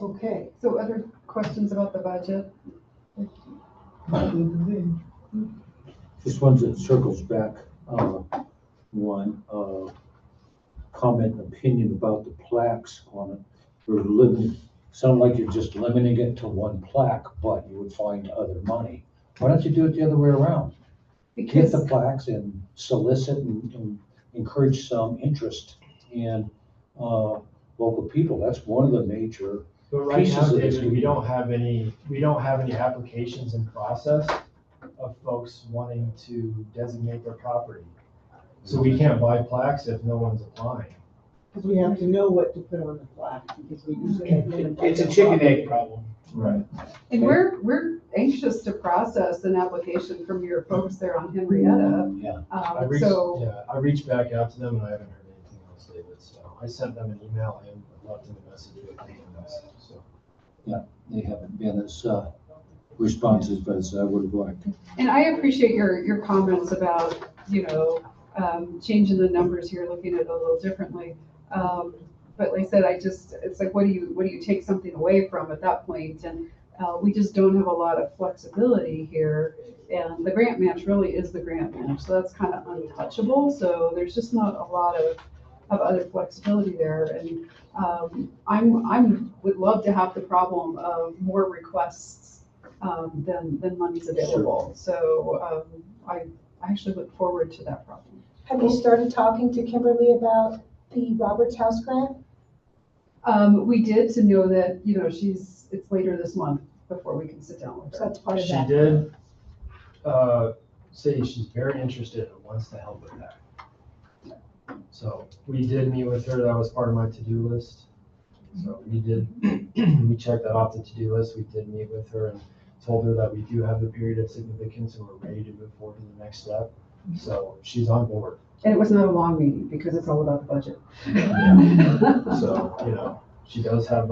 Okay. So other questions about the budget? Just one that circles back, one, comment and opinion about the plaques on it. We're limiting, sound like you're just limiting it to one plaque, but you would find other money. Why don't you do it the other way around? Get Because the plaques and solicit and encourage some interest in, local people. That's one of the major, But right now, pieces of this David, we movie. don't have any applications in process of folks wanting to designate their property. So we can't buy plaques if no one's applying. Because we have to know what to put on the plaque, because we usually have. It's a chicken egg problem. Right. And we're anxious to process an application from your folks there on Henrietta. yeah. I reached, So, yeah, I reached back out to them and I haven't heard anything else, David, so I sent them an email and left them a message with them, so. They haven't been as, responsive as I would have liked. and I appreciate your comments about, changing the numbers here, looking at it a little differently. But like I said, it's like, what do you take something away from at that point? And we just don't have a lot of flexibility here. And the grant match really is the grant match, so that's kind of untouchable. So there's just not a lot of other flexibility there. And would love to have the problem of more requests than money's available. So I actually look forward to that problem. Have you started talking to Kimberly about the Roberts House grant? We did, to know that, it's later this month before we can sit down with So her. that's part of She that. did, say she's very interested and wants to help with that. So we did meet with her, that was part of my to-do list. So we checked that off the to-do list, we did meet with her and told her that we do have the period of significance and we're ready to move forward to the next step. So she's on board. And it was not a long meeting because it's all about the budget. So, she does have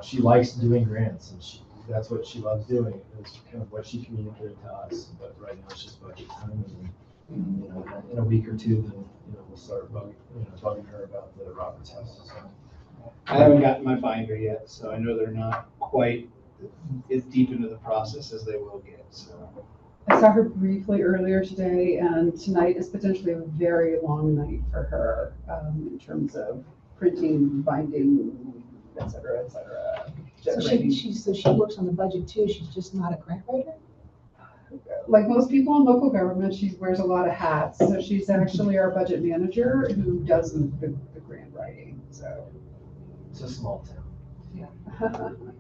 she likes doing grants and that's what she loves doing. It's kind of what she communicated to us, but right now it's just budget time and, in a week or two, then, we'll start bugging her about the Roberts House. So. I haven't gotten my binder yet, so I know they're not quite as deep into the process as they will get, so. I saw her briefly earlier today, and tonight is potentially a very long night for her in terms of printing, binding, et cetera, et cetera. So she works on the budget too, she's just not a grant writer? Like most people in local government, she wears a lot of hats. So she's actually our budget manager who does the grant writing, so. It's a small town.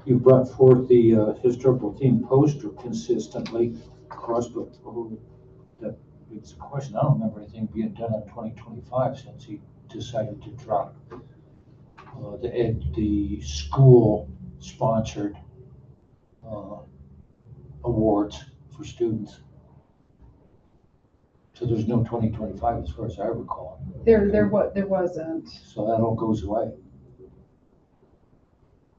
You brought forth the historical theme poster consistently across, but that begs the question. I don't remember anything being done in 2025 since he decided to drop the school sponsored awards for students. So there's no 2025 as far as I recall. There wasn't. So that all goes away.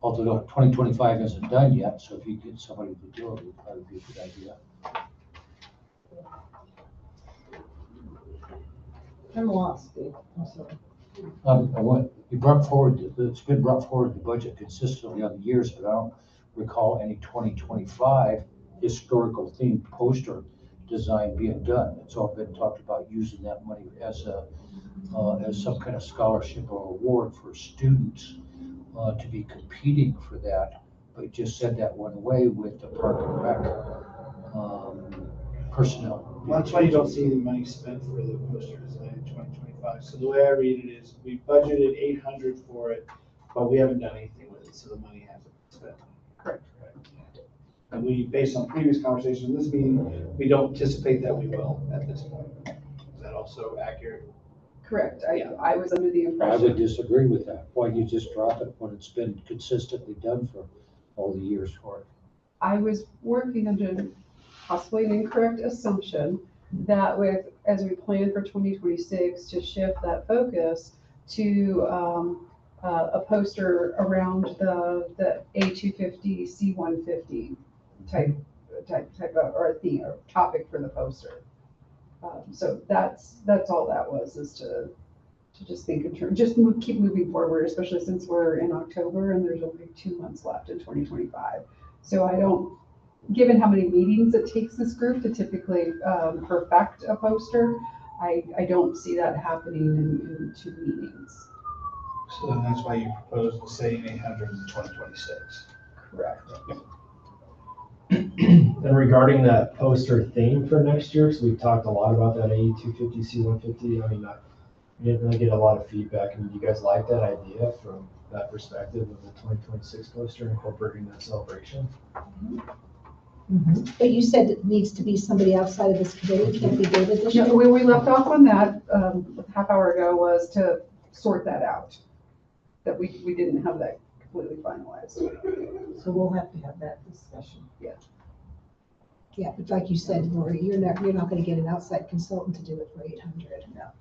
Although 2025 isn't done yet, so if you get somebody to do it, would probably be a good idea. I'm lost, Dave, I'm sorry. You brought forward, it's been brought forward the budget consistently on the years, but I don't recall any 2025 historical themed poster design being done. It's all been talked about using that money as some kind of scholarship or award for students to be competing for that, but just said that went away with the Park and Rec personnel. Well, that's why you don't see any money spent for the poster design in 2025. So the way I read it is, we budgeted 800 for it, but we haven't done anything with it, so the money hasn't been spent. Correct. And we, based on previous conversations in this meeting, we don't anticipate that we will at this point. Is that also accurate? Correct. I was under the I would impression. disagree with that. Why you just drop it when it's been consistently done for all the years for it? I was working under possibly an incorrect assumption that with, as we plan for 2026, to shift that focus to a poster around the A250, C150 type of, or a theme or topic for the poster. So that's all that was, is to just think in terms, just keep moving forward, especially since we're in October and there's only 2 months left in 2025. So I don't, given how many meetings it takes this group to typically perfect a poster, I don't see that happening in 2 meetings. So then that's why you propose the same 800 in 2026. Correct. And regarding that poster theme for next year, because we've talked a lot about that A250, C150, I mean, we didn't really get a lot of feedback. I mean, do you guys like that idea from that perspective of the 2026 poster incorporating that celebration? But you said it needs to be somebody outside of this committee, can't be David this year? No, where we left off on that a half hour ago was to sort that out, that we didn't have that completely finalized. So we'll have to have that discussion. Yeah, but like you said, Lori, you're not gonna get an outside consultant to do it for 800. No.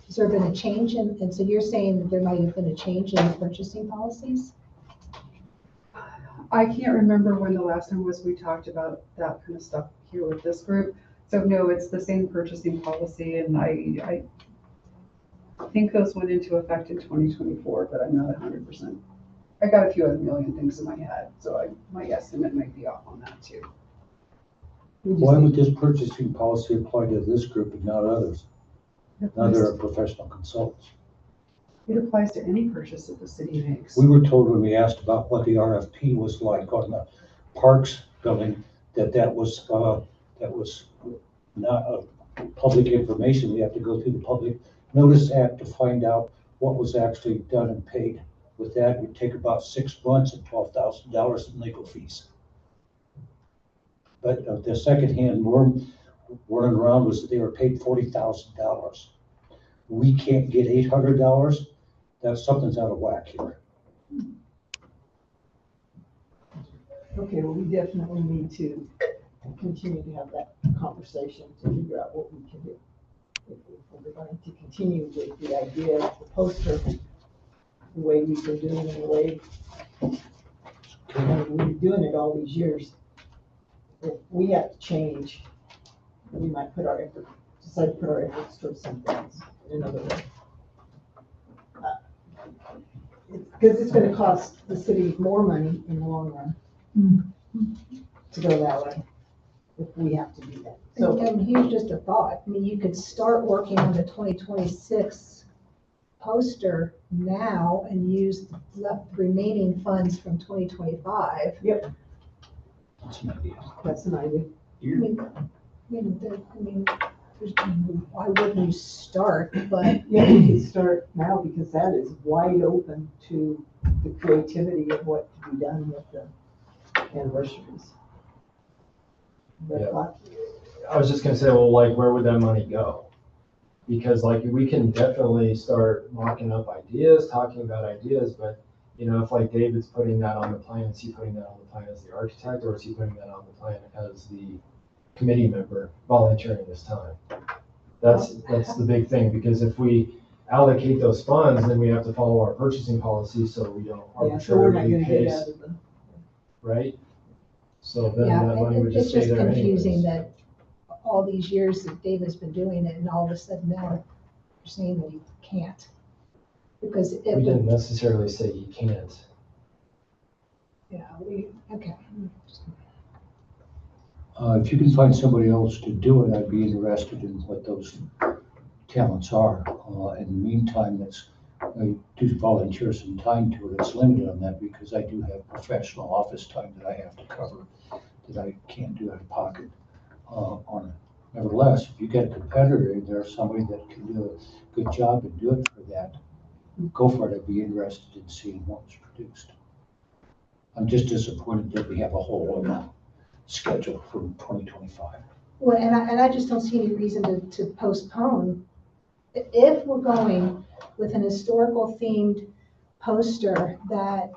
Has there been a change in, and so you're saying that there might have been a change in the purchasing policies? I can't remember when the last time was we talked about that kind of stuff here with this group. So no, it's the same purchasing policy, and I think those went into effect in 2024, but I'm not 100%. I got a few other million things in my head, so my estimate might be off on that too. Why would this purchasing policy apply to this group and not others? Now they're professional consultants. It applies to any purchase that the city makes. We were told when we asked about what the RFP was like on the Parks building, that was not public information. We have to go through the Public Notice Act to find out what was actually done and paid. With that, it would take about 6 months and $12,000 in legal fees. But the secondhand worm running around was that they were paid $40,000. We can't get $800. Something's out of whack here. Okay, well, we definitely need to continue to have that conversation to figure out what we can do. If we're going to continue with the idea of the poster, the way we've been doing it, the way we've been doing it all these years. If we have to change, we might decide to put our efforts towards something else in another way. Because it's gonna cost the city more money in the long run to go that way, if we have to do that. So, And here's just a thought, I mean, you could start working on the 2026 poster now and use the remaining funds from 2025. That's an idea. that's an idea. Why wouldn't you start, but Yeah, we can start now because that is wide open to the creativity of what to be done with the anniversaries. But, Yeah. I was just gonna say, well, like, where would that money go? Because like, we can definitely start mocking up ideas, talking about ideas, but you know, if like David's putting that on the plan, is he putting that on the plan as the architect, or is he putting that on the plan as the committee member volunteering this time? That's the big thing, because if we allocate those funds, then we have to follow our purchasing policy, so we don't Yeah, so we're not arbitrarily gonna get pace, out of the. right? So then yeah, that money would it's just stay just there confusing anyways. that all these years that David's been doing it and all of a sudden now you're saying that he can't. Because it We would, didn't necessarily say you can't. okay. If you can find somebody else to do it, I'd be interested in what those talents are. In the meantime, I do volunteer some time to it. It's limited on that because I do have professional office time that I have to cover that I can't do out of pocket on it. Nevertheless, if you get a competitor in there, somebody that can do a good job and do it for that, go for it. I'd be interested in seeing what's produced. I'm just disappointed that we have a whole schedule for 2025. Well, and I just don't see any reason to postpone. If we're going with an historical themed poster that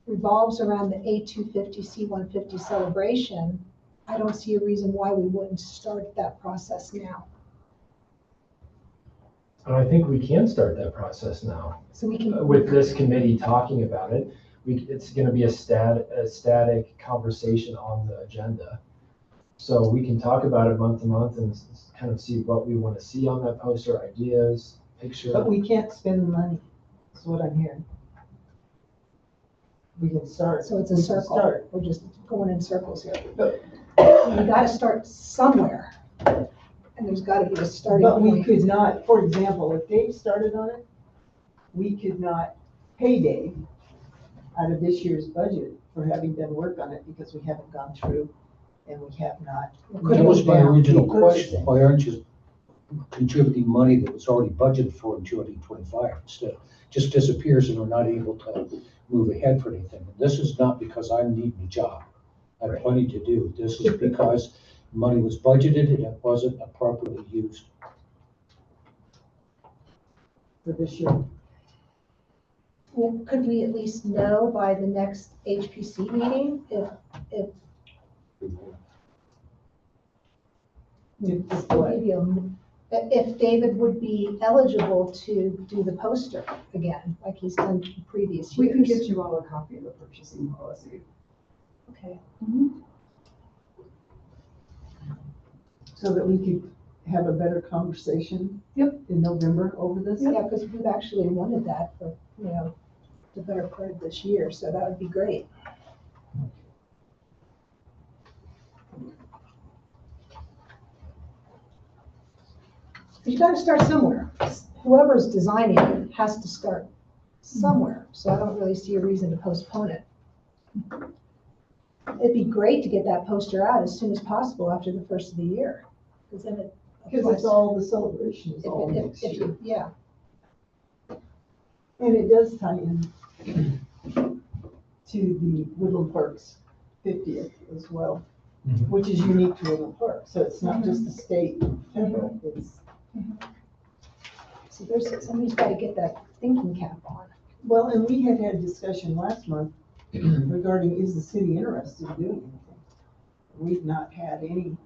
revolves around the A250, C150 celebration, I don't see a reason why we wouldn't start that process now. And I think we can start that process now. So we can. With this committee talking about it, it's gonna be a static conversation on the agenda. So we can talk about it month to month and kind of see what we want to see on that poster, ideas, picture. But we can't spend the money, is what I'm hearing. We can start. So it's a we can circle. Start. We're just going in circles here. But- We gotta start somewhere. And there's gotta be a starting But we point. could not, for example, if Dave started on it, we could not pay Dave out of this year's budget for having done work on it because we haven't gone through and we have not. That was my nailed down original the question. purchasing. Why aren't you contributing money that was already budgeted for in 2025 instead? Just disappears and we're not able to move ahead for anything. This is not because I'm needing a job. I have plenty to do. This is because money was budgeted and it wasn't properly used. For this year. Well, could we at least know by the next HPC meeting if maybe if David would be eligible to do the poster again, like he's done in previous years? We can get you all a copy of the purchasing policy. Okay. So that we could have a better conversation. Yep. In November over this. Yeah, because we've actually wanted that for, the better part of this year, so that would be great. You gotta start somewhere. Whoever's designing it has to start somewhere, so I don't really see a reason to postpone it. It'd be great to get that poster out as soon as possible after the first of the year, because then it. Because it's all, the celebration is all If- next if- year. Yeah, And it does tie in to the Woodland Park's 50th as well, Mhm. which is unique to Woodland Park. So it's not just the state federal, it's, so somebody's gotta get that thinking cap on. well, and we had discussion last month regarding, is the city interested in doing anything? We've not had any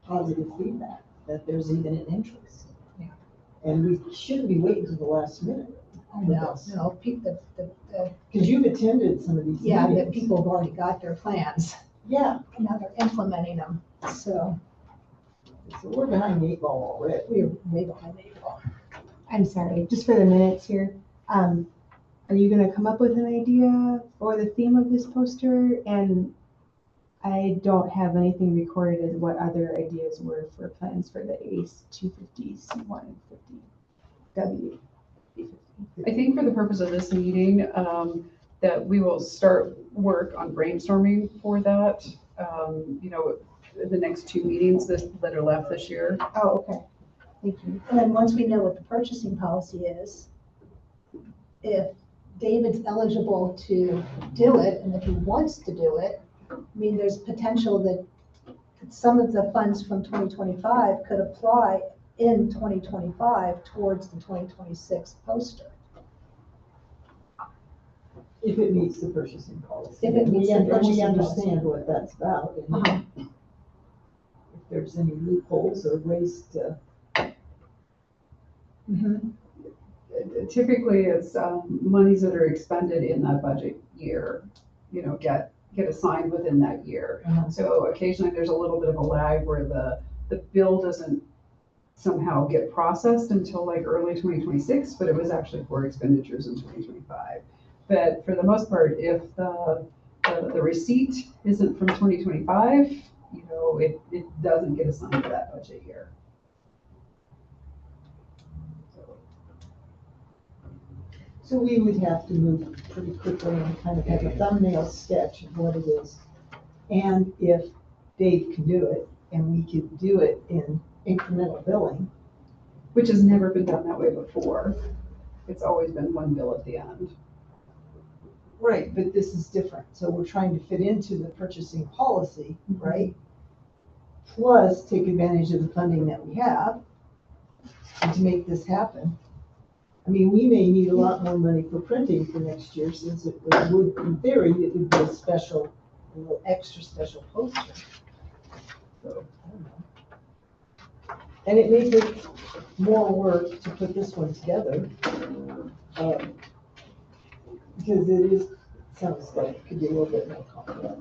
positive feedback that there's even an interest. Yeah. And we shouldn't be waiting to the last minute. No, people, Because you've attended some of these meetings. yeah, that people have already got their plans, Yeah, and now they're implementing them, so so we're behind the eight ball already. we're way behind the eight ball. I'm sorry, just for the minutes here, are you gonna come up with an idea for the theme of this poster? And I don't have anything recorded as what other ideas were for plans for the ACE 250, C150, W. I think for the purpose of this meeting, that we will start work on brainstorming for that. The next two meetings that are left this year. Oh, okay, thank you. And then once we know what the purchasing policy is, if David's eligible to do it, and if he wants to do it, I mean, there's potential that some of the funds from 2025 could apply in 2025 towards the 2026 poster. If it meets the purchasing policy. If it meets the And we purchasing understand policy. what that's about. And Uh-huh. if there's any loopholes or ways to, Typically, it's monies that are expended in that budget year, get assigned within that year. Uh-huh. So occasionally, there's a little bit of a lag where the bill doesn't somehow get processed until like early 2026, but it was actually for expenditures in 2025. But for the most part, if the receipt isn't from 2025, it doesn't get assigned to that budget year. so we would have to move pretty quickly and kind of have a thumbnail sketch of what it is. And if Dave can do it, and we could do it in incremental billing, Which has never been done that way before. It's always been one bill at the end. right, but this is different. So we're trying to fit into the purchasing policy, right? Plus take advantage of the funding that we have to make this happen. I mean, we may need a lot more money for printing for next year, since it would, in theory, it would be a special a little extra special poster. So, I don't know. And it may take more work to put this one together. Because it is, sounds like it could be a little bit more complex.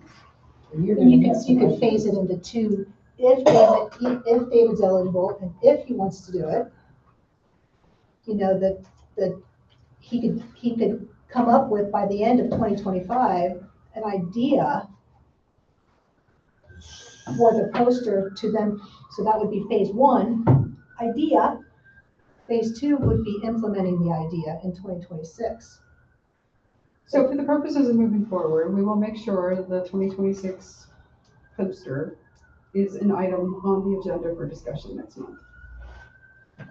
And you're And you gonna could, have you some could phase it ideas. into two, if David's eligible, and if he wants to do it. You know, that he could come up with by the end of 2025, an idea for the poster to then, so that would be phase one, idea. Phase two would be implementing the idea in 2026. So for the purposes of moving forward, we will make sure the 2026 poster is an item on the agenda for discussion next month.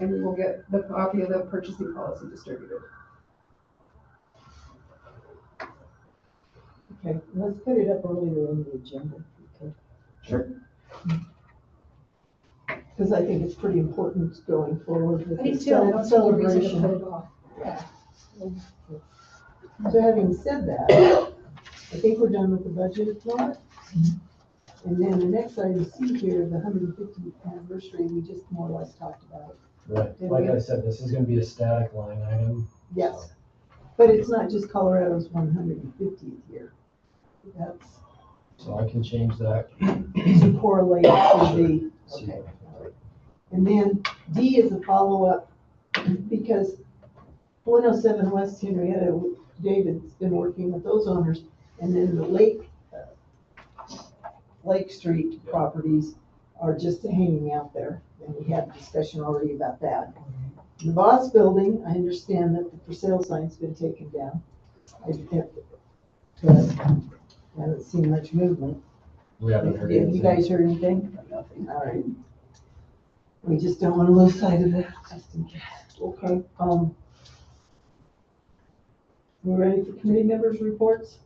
And we will get the copy of the purchasing policy distributed. Okay, let's put it up earlier on the agenda. Okay. Sure. Because I think it's pretty important going forward with I do the too, I don't see any reason to celebration. put it off. Yeah. So having said that, I think we're done with the budget if not. And then the next item C here, the 150th anniversary, we just more or less talked about. Right, like I said, this is gonna be a static line item. Yes. But it's not just Colorado's 150th year. That's So I can change that. to correlate to the, okay. all right. And then D is a follow-up because 107 West Henrietta, David's been working with those owners. And then the Lake Street properties are just hanging out there. And we had a discussion already about that. The Voss building, I understand that the for sale sign's been taken down. I haven't seen much movement. We haven't Have heard you anything. guys heard anything? Nothing. All right. We just don't want to lose sight of that, just in case. Okay, we ready for committee members' reports?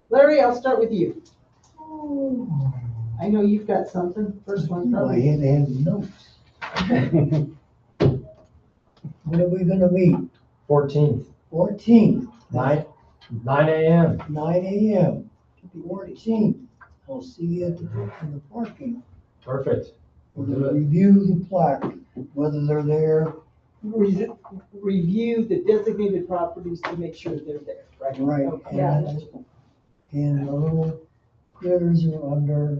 Larry, I'll start with you. I know you've got something. First one, I probably. had to have notes. When are we gonna meet? 14th, 14th, 9 a.m. 9 a.m. 14th. I'll see you at in the parking. Perfect. We're We'll do gonna it. review the plaque, whether they're there, Review the designated properties to make sure they're there, right? right? Okay. And the little critters are under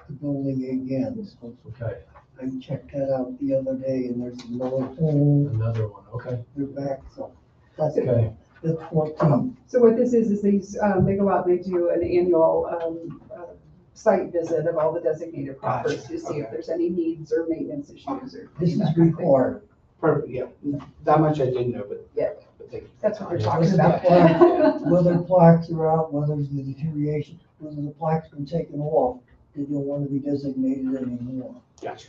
the building again. So Okay, I checked that out the other day and there's another hole, another one, okay. they're back, so that's, Okay, that's 14. So what this is these, they go out and they do an annual site visit of all the designated properties to see if there's any needs or maintenance issues or. This is that kind of thing. required. Perfect, yeah, that much I didn't know, but. Yeah. But thank you. That's what they're Yeah. talking Yeah. about. Whether plaques are out, whether there's the deterioration, whether the plaque's been taken off, they don't want to be designated anymore. Gotcha.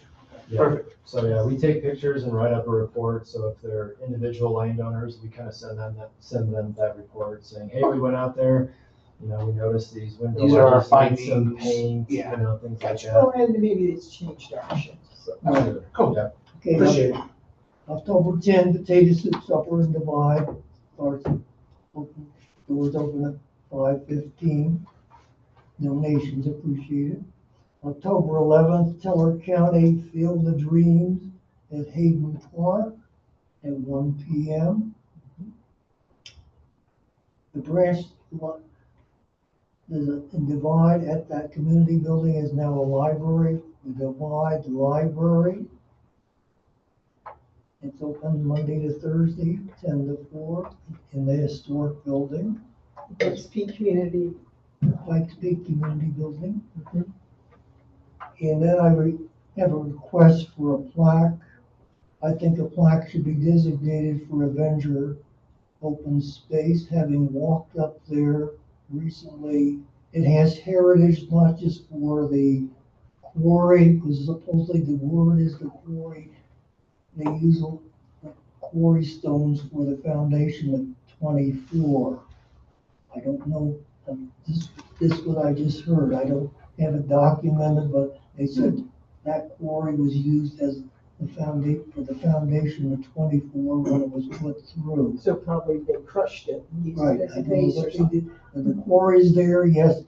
yeah. Perfect. So yeah, we take pictures and write up a report. So if they're individual landowners, we kind of send them that report saying, hey, we went out there, you know, we noticed these windows. These are our some findings. paint, Yeah. you know, things like Gotcha. that. Oh, and maybe it's changed options. So. Sure. Cool. Yeah, Okay, Appreciate it. October 10, potato soup supper and divide. Starts open, doors open at 5:15. Donations appreciated. October 11th, Teller County Field of Dreams at Hayden Park at 1 p.m. The branch, there's a divide at that community building is now a library. The divide library. It's open Monday to Thursday, 10 to 4, in the historic building, It's Peak Community. Pikes Peak Community Building. Mhm. And then I have a request for a plaque. I think a plaque should be designated for Avenger Open Space, having walked up there recently. It has heritage, not just for the quarry, because supposedly the word is the quarry. They use quarry stones for the foundation of 24. I don't know, this is what I just heard. I don't have it documented, but they said that quarry was used as the for the foundation of 24 when it was put through. So probably they crushed it and used Right, it as I a don't know base or what they something. did. And the quarry's there, yes.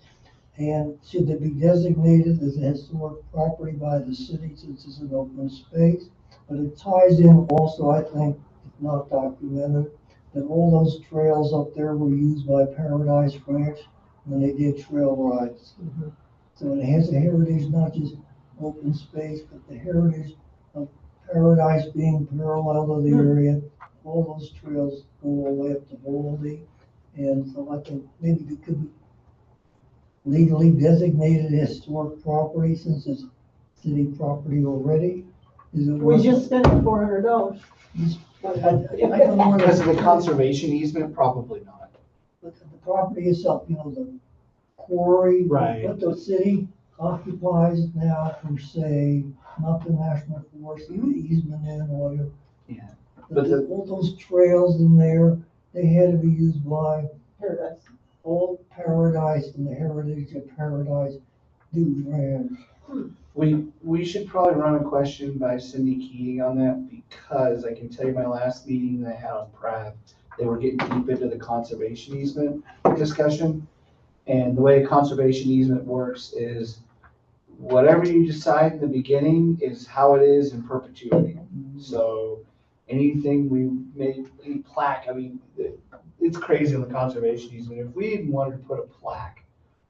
And should it be designated as a historic property by the city since it's an open space? But it ties in also, I think, if not documented, that all those trails up there were used by Paradise Ranch when they did trail rides. Mhm. So it has a heritage, not just open space, but the heritage of Paradise being parallel to the area. All those trails go all the way up to Volody. And so I think maybe it could be legally designated historic property since it's city property already. Is it We worth- just spent $400. I don't know whether Because of the conservation easement, probably not. But the property itself, the quarry. Right. What the city occupies now for, say, not the national forest, the easement in, whatever. Yeah. But all those trails in there, they had to be used by Paradise. all Paradise and the heritage of Paradise Dude Ranch. We should probably run a question by Cindy Keating on that, because I can tell you my last meeting that I had on Pratt, they were getting deep into the conservation easement discussion. And the way a conservation easement works is whatever you decide in the beginning is how it is in perpetuity. So anything we made, any plaque, I mean, it's crazy on the conservation easement. If we even wanted to put a plaque,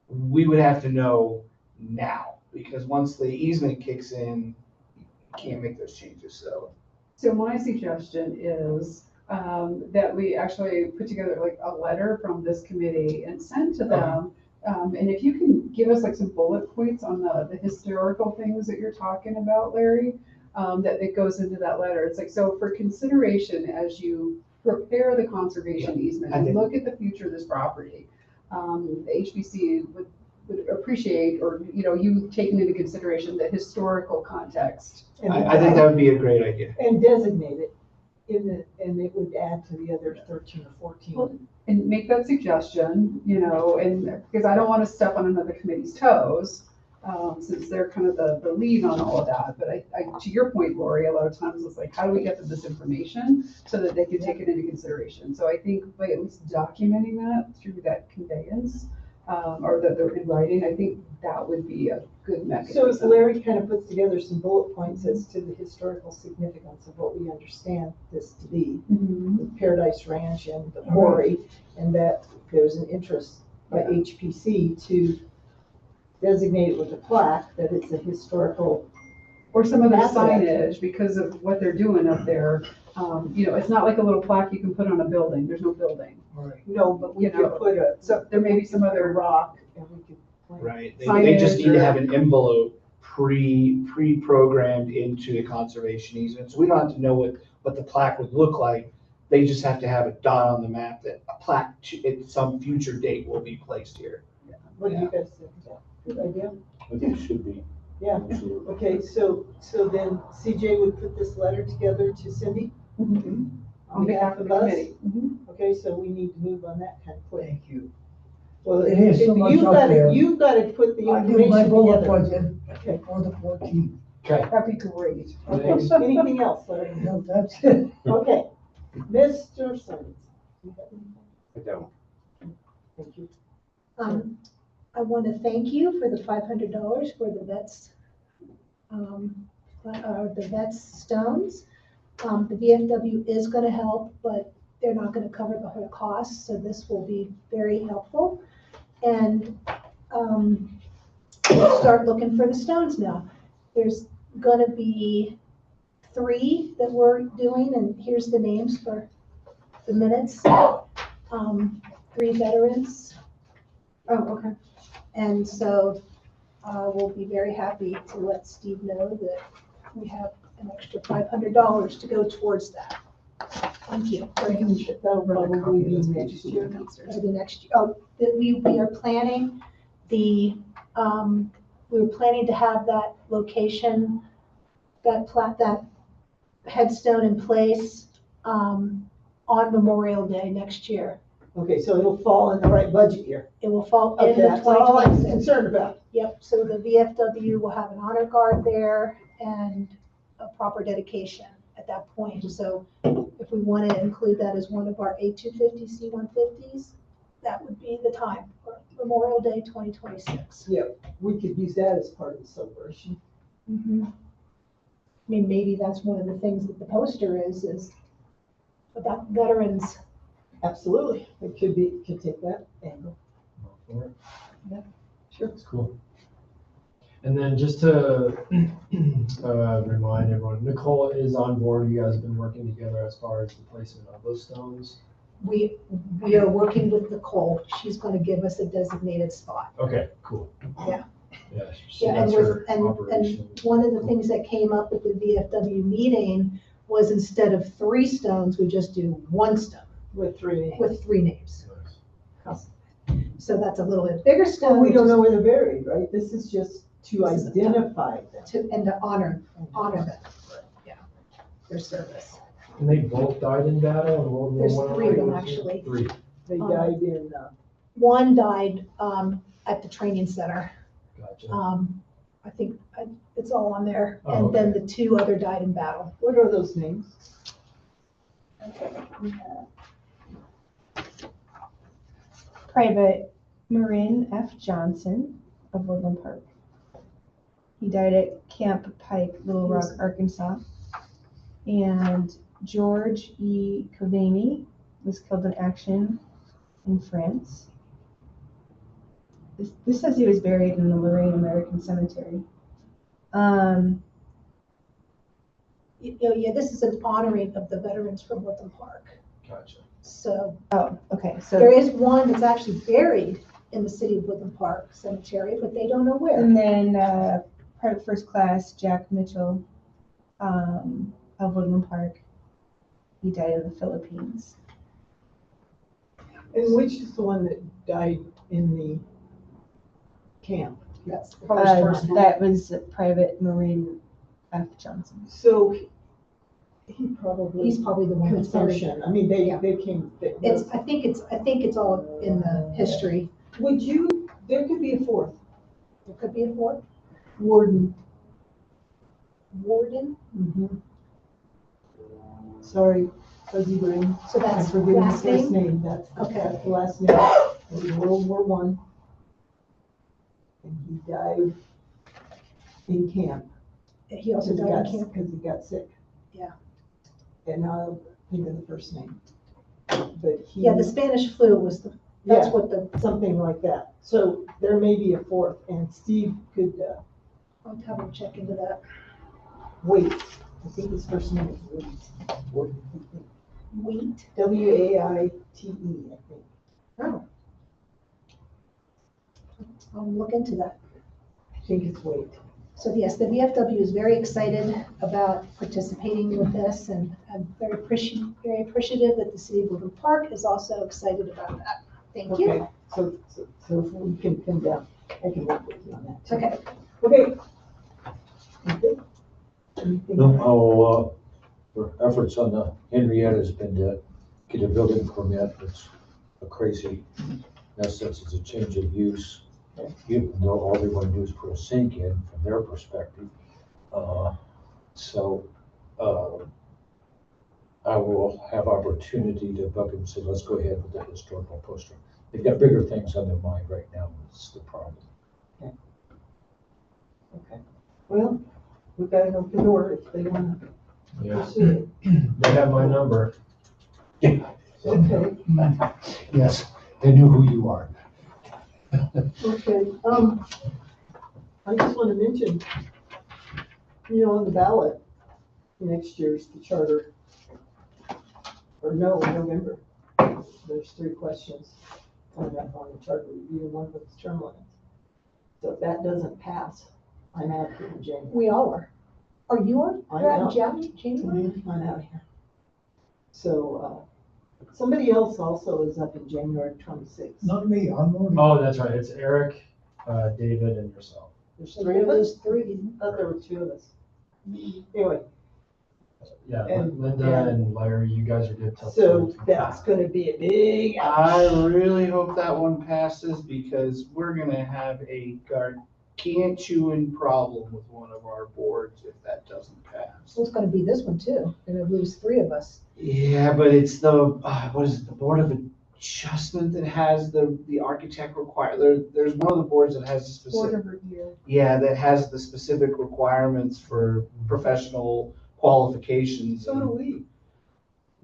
we would have to know now, because once the easement kicks in, you can't make those changes, so. So my suggestion is that we actually put together like a letter from this committee and send to them. And if you can give us like some bullet points on the historical things that you're talking about, Larry, that it goes into that letter. It's like, so for consideration as you prepare the conservation easement and look at the future of this property, the HBC would appreciate, or, you taking into consideration the historical context. I think that would be a great idea. And designate it and it would add to the other 13 or 14. And make that suggestion, and because I don't want to step on another committee's toes, since they're kind of the lead on all of that. But I, to your point, Lori, a lot of times it's like, how do we get them this information so that they can take it into consideration? So I think by at least documenting that through that conveyance, or that they're in writing, I think that would be a good mechanism. So if Larry kind of puts together some bullet points as to the historical significance of what we understand this to be, Mhm. with Paradise Ranch and the quarry, and that there's an interest by HPC to designate it with a plaque, that it's a historical. Or some other Asset. signage because of what they're doing up there. It's not like a little plaque you can put on a building. There's no building. Right. No, but we You know, could put a. So there may be some a other rock and we could. plant. Right, they just Signage need to or- have an envelope pre-programmed into the conservation easement, so we don't have to know what the plaque would look like. They just have to have a dot on the map that a plaque at some future date will be placed here. What do you guys think? Is that a good idea? I think it should be. Yeah. Absolutely. Okay, so then CJ would put this letter together to Cindy Mhm. on behalf of us? committee. Mhm. Okay, so we need to move on that kind of quick. Thank you. Well, It is so if much you've up got there. to, you've got to put the I do my information bullet together. points in before the 14th. Okay. That'd be great. Okay, anything else, Larry? No, that's it. Okay, Mr. Simmons. You got anything? I don't. Thank you. I want to thank you for the $500 for the vets, the vets stones. The VFW is going to help, but they're not going to cover the whole cost, so this will be very helpful. And we'll start looking for the stones now. There's going to be 3 that we're doing, and here's the names for the minutes. 3 veterans. Oh, okay. And so we'll be very happy to let Steve know that we have an extra $500 to go towards that. Thank you. That'll probably be next year. For the next year. Oh, that we are planning we were planning to have that location, that headstone in place on Memorial Day next year. Okay, so it'll fall in the right budget year. It will fall Okay, into that's all I'm 2026. concerned about. Yep, so the VFW will have an honor guard there and a proper dedication at that point. So if we want to include that as one of our A250, C150s, that would be the time. Memorial Day 2026. We could use that as part of the celebration. I mean, maybe that's one of the things that the poster is about veterans. Absolutely, it could take that angle. Sure. That's cool. And then just to remind everyone, Nicole is on board. You guys have been working together as far as the placement of those stones. We are working with Nicole. She's going to give us a designated spot. Okay, cool. Yeah. Yeah, so Yeah, that's and her operation. one of the things that came up at the VFW meeting was instead of 3 stones, we just do 1 stone With 3 names. with 3 names. Nice. So that's a little bit bigger Well, stone. we don't know where they're buried, right? This is just to This is a- identify them. And to honor them, yeah, their service. And they both died in battle in World War There's I? 3 of them, actually. 3. They died in, One died at the training center. Gotcha. I think it's all on there. Oh, And then the 2 other died in battle. what are those names? Private Marin F. Johnson of Woodland Park. He died at Camp Pike, Little Rock, Arkansas. And George E. Cavani was killed in action in France. This says he was buried in the Lorraine American Cemetery. Yeah, this is an honoring of the veterans from Woodland Park. Gotcha. So Oh, okay, there so, is one that's actually buried in the city of Woodland Park Cemetery, but they don't know where. and then, Private First Class Jack Mitchell, of Woodland Park. He died in the Philippines. And which is the one that died in the camp? That's probably the first one. That was Private Marin F. Johnson. So he probably. He's probably the one that's buried. Consumption, I mean, Yeah. they came. I think it's all in the history. There could be a 4th, There could be a 4th. Warden. Warden, Sorry, fuzzy brain. so I'm that's forgetting the last first name. name, that's Okay. the last name. It was World War I. And he died in camp. He also died in camp. Because he got sick. Yeah. And I'll think of the first name. But he. Yeah, the Spanish flu was that's Yeah. what the, Something like that. So there may be a 4th, and Steve could, I'll have him check into that. Wait. I think his first name is Wait. Wheat. Waite, I think. Oh. I'll look into that. I think it's Wait. So yes, the VFW is very excited about participating with this, and I'm very appreciative that the city of Woodland Park is also excited about that. Thank you. Okay, so if we can pin down, I can work with you on that. too. Okay, Okay. Okay. Anything No, else? our efforts on the Henrietta has been to get a building permit. It's a crazy mess since it's a change of use. Even though all they want to do is put a sink in from their perspective. I will have opportunity to bug them and say, let's go ahead with the historical poster. They've got bigger things on their mind right now. It's the problem. Okay. Well, we've got an open door if they want to Yeah. pursue They have my number. it. Okay. Yes, they knew who you are. Okay, I just want to mention, on the ballot, next year's the charter. Or no, November. There's 3 questions coming up on the charter review, and one of them's term limits. So if that doesn't pass, I'm out here in January. we all are. Are you on? I'm You're out. January? I'm out of here. So, somebody else also is up in January 26th. Not me, I'm already. Oh, that's right. It's Eric, David, and yourself. There's So 3 of there's us? 3. I thought there were 2 of us. Anyway, Yeah, And- Linda and Larry, you guys are good till. so that's gonna be a big. I really hope that one passes because we're gonna have a gargantuan problem with one of our boards if that doesn't pass. So it's gonna be this one too. We're gonna lose 3 of us. Yeah, but it's the, what is it, the Board of adjustment that has the architect there's one of the boards that has a Board specific, of review. yeah, that has the specific requirements for professional qualifications. So do we.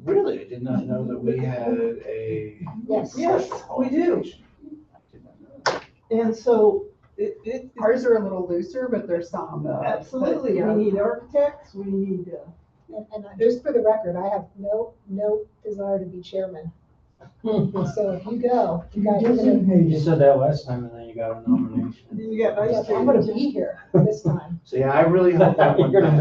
Really, I did not know that we had a. Yes. Yes, we do. I did not know that. And so it. Ours are a little looser, but there's some, but Absolutely, yeah. we need architects, we need, And just for the record, I have no desire to be chairman. So if you go, you guys are gonna, You Designated. said that last time and then you got a nomination. you got yeah, vice I'm gonna chair. be here this time. So yeah, I really hope that one You're gonna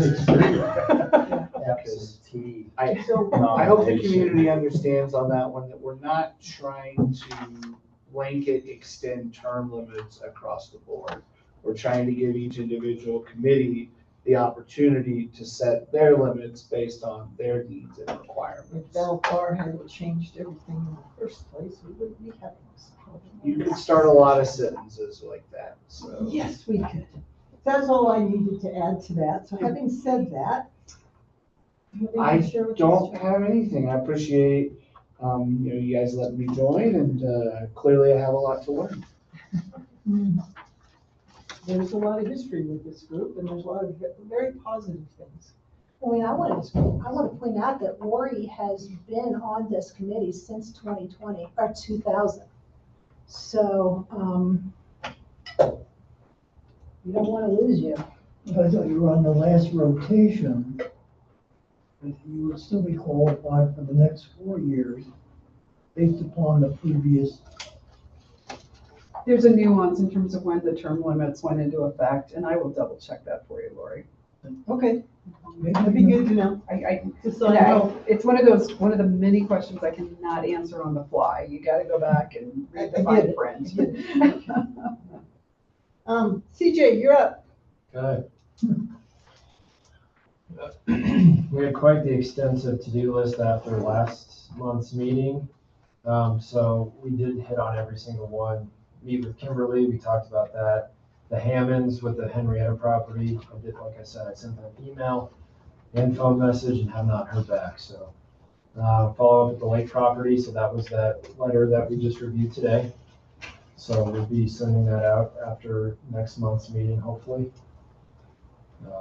passes. Absentee. So, I hope the community understands on that one that we're not trying to blanket extend term limits across the board. We're trying to give each individual committee the opportunity to set their limits based on their needs and if requirements. Belfar hadn't changed everything in the first place, we wouldn't be having this problem. You could start a lot of sentences like that, so. Yes, we could. That's all I needed to add to that. So having said that. you have anything to share with us, Don't Jeff? have anything. I appreciate, you guys letting me join and, clearly I have a lot to learn. There's a lot of history with this group and there's a lot of very positive things. I mean, I want to point out that Lori has been on this committee since 2020, or 2000. So, we don't want to lose you. I thought you were on the last rotation, but you would still be qualified for the next 4 years based upon the previous. There's a nuance in terms of when the term limits went into effect, and I will double check that for you, Lori. Okay, that'd be good to know. Just so I know. It's one of the many questions I cannot answer on the fly. You gotta go back and read the I fine get it. print. CJ, you're up. Okay. We had quite the extensive to-do list after last month's meeting. So we did hit on every single one. Meet with Kimberly, we talked about that. The Hammonds with the Henrietta property, I did, like I said, I sent them an email and phone message and have not heard back, so. Follow up with the lake property, so that was that letter that we just reviewed today. So we'll be sending that out after next month's meeting, hopefully.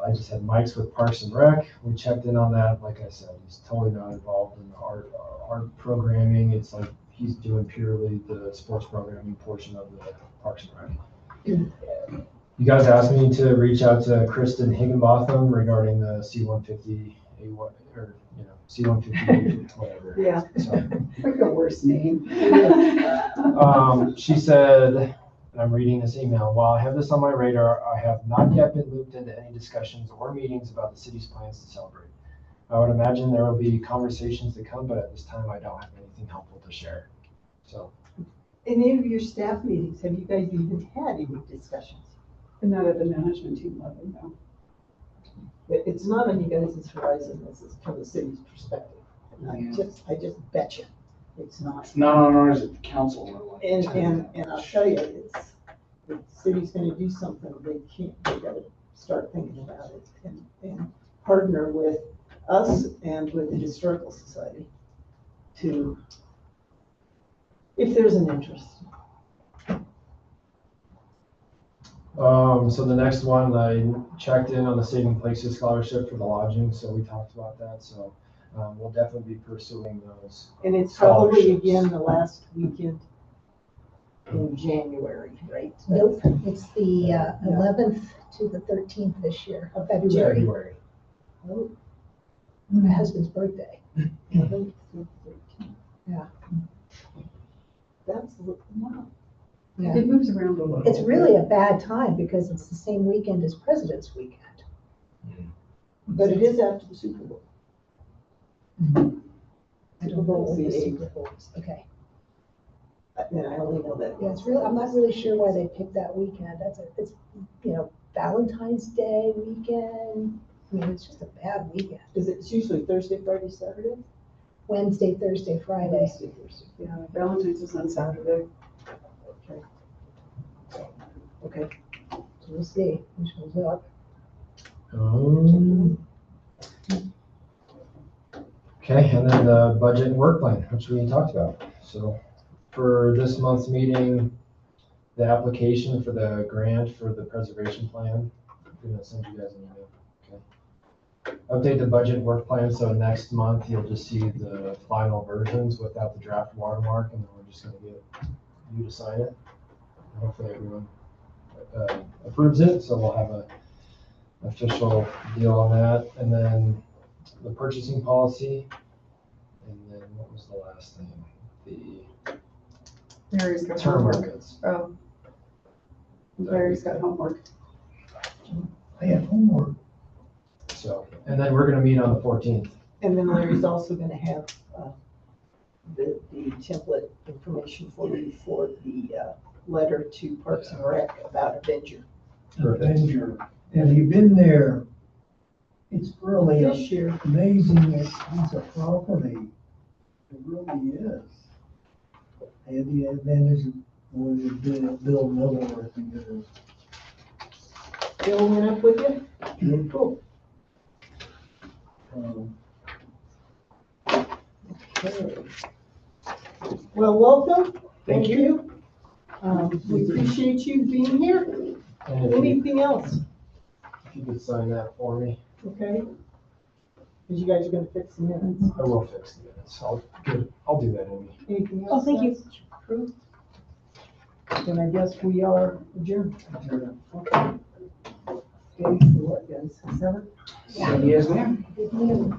I just had Mike's with Parks and Rec. We checked in on that. Like I said, he's totally not involved in the art programming. It's like he's doing purely the sports programming portion of the Parks and Rec. You guys asked me to reach out to Kristen Higginbotham regarding the C-150, or, C-150, whatever. Yeah. So, Like the worst name. She said, and I'm reading this email, while I have this on my radar, I have not yet been looped into any discussions or meetings about the city's plans to celebrate. I would imagine there will be conversations to come, but at this time I don't have anything helpful to share. So, In any of your staff meetings, have you guys even had any discussions? And not at the management team level, no. It's not on you guys' horizon, this is from the city's perspective. And Yeah. I just bet you, it's not. It's not on ours at the council. level. And I'll tell you, if the city's gonna do something, they gotta start thinking about it and partner with us and with the Historical Society to, if there's an interest. so the next one, I checked in on the Saving Places Scholarship for the lodging, so we talked about that, so, we'll definitely be pursuing those. And it's probably Scholarships. again the last weekend in January, right? Nope, it's the 11th to the 13th this year of February, February. my husband's birthday. Yeah. That's, wow. Yeah. It moves around a little. It's really a bad time because it's the same weekend as President's Weekend. But it is after the Super Bowl. I don't know what the The Super Bowl is. Okay. And I only know that. Yeah, it's really, I'm not really sure why they picked that weekend. It's, Valentine's Day weekend. I mean, it's just a bad weekend. It's usually Thursday, Friday, Saturday? Wednesday, Thursday, Friday. Wednesday, Thursday. Yeah, Valentine's is on Saturday. Okay. So we'll see who shows up. Okay, and then the budget and work plan, which we talked about, so. for this month's meeting, the application for the grant for the preservation plan. I'm gonna send you guys an email. Okay. Update the budget work plan, so next month you'll just see the final versions without the draft watermark, and then we're just gonna get you to sign it. Hopefully everyone approves it, so we'll have a official deal on that. And then the purchasing policy. And then what was the last thing? The Mary's got term homework. markets. Oh. Mary's got homework. I have homework. So, and then we're gonna meet on the 14th. And then Larry's also gonna have, the template information for you for the, letter to Parks and Rec about Avenger. Avenger. Have you been there? It's really This year, amazing piece of property. It really is. I had the advantage of when we did it, Bill Miller, I think it is. Bill went up with you? Yeah. Cool. Um, Okay. Well, welcome. Thank you. We appreciate you being here. And if you, Anything else? if you could sign that for me, Okay? Because you guys are gonna fix the minutes. I will fix the minutes. I'll do that, Amy. Anything Oh, else? thank you. guys? Approved? Then I guess we are adjourned. Okay. Okay, so what, guys, 7? Yes, ma'am.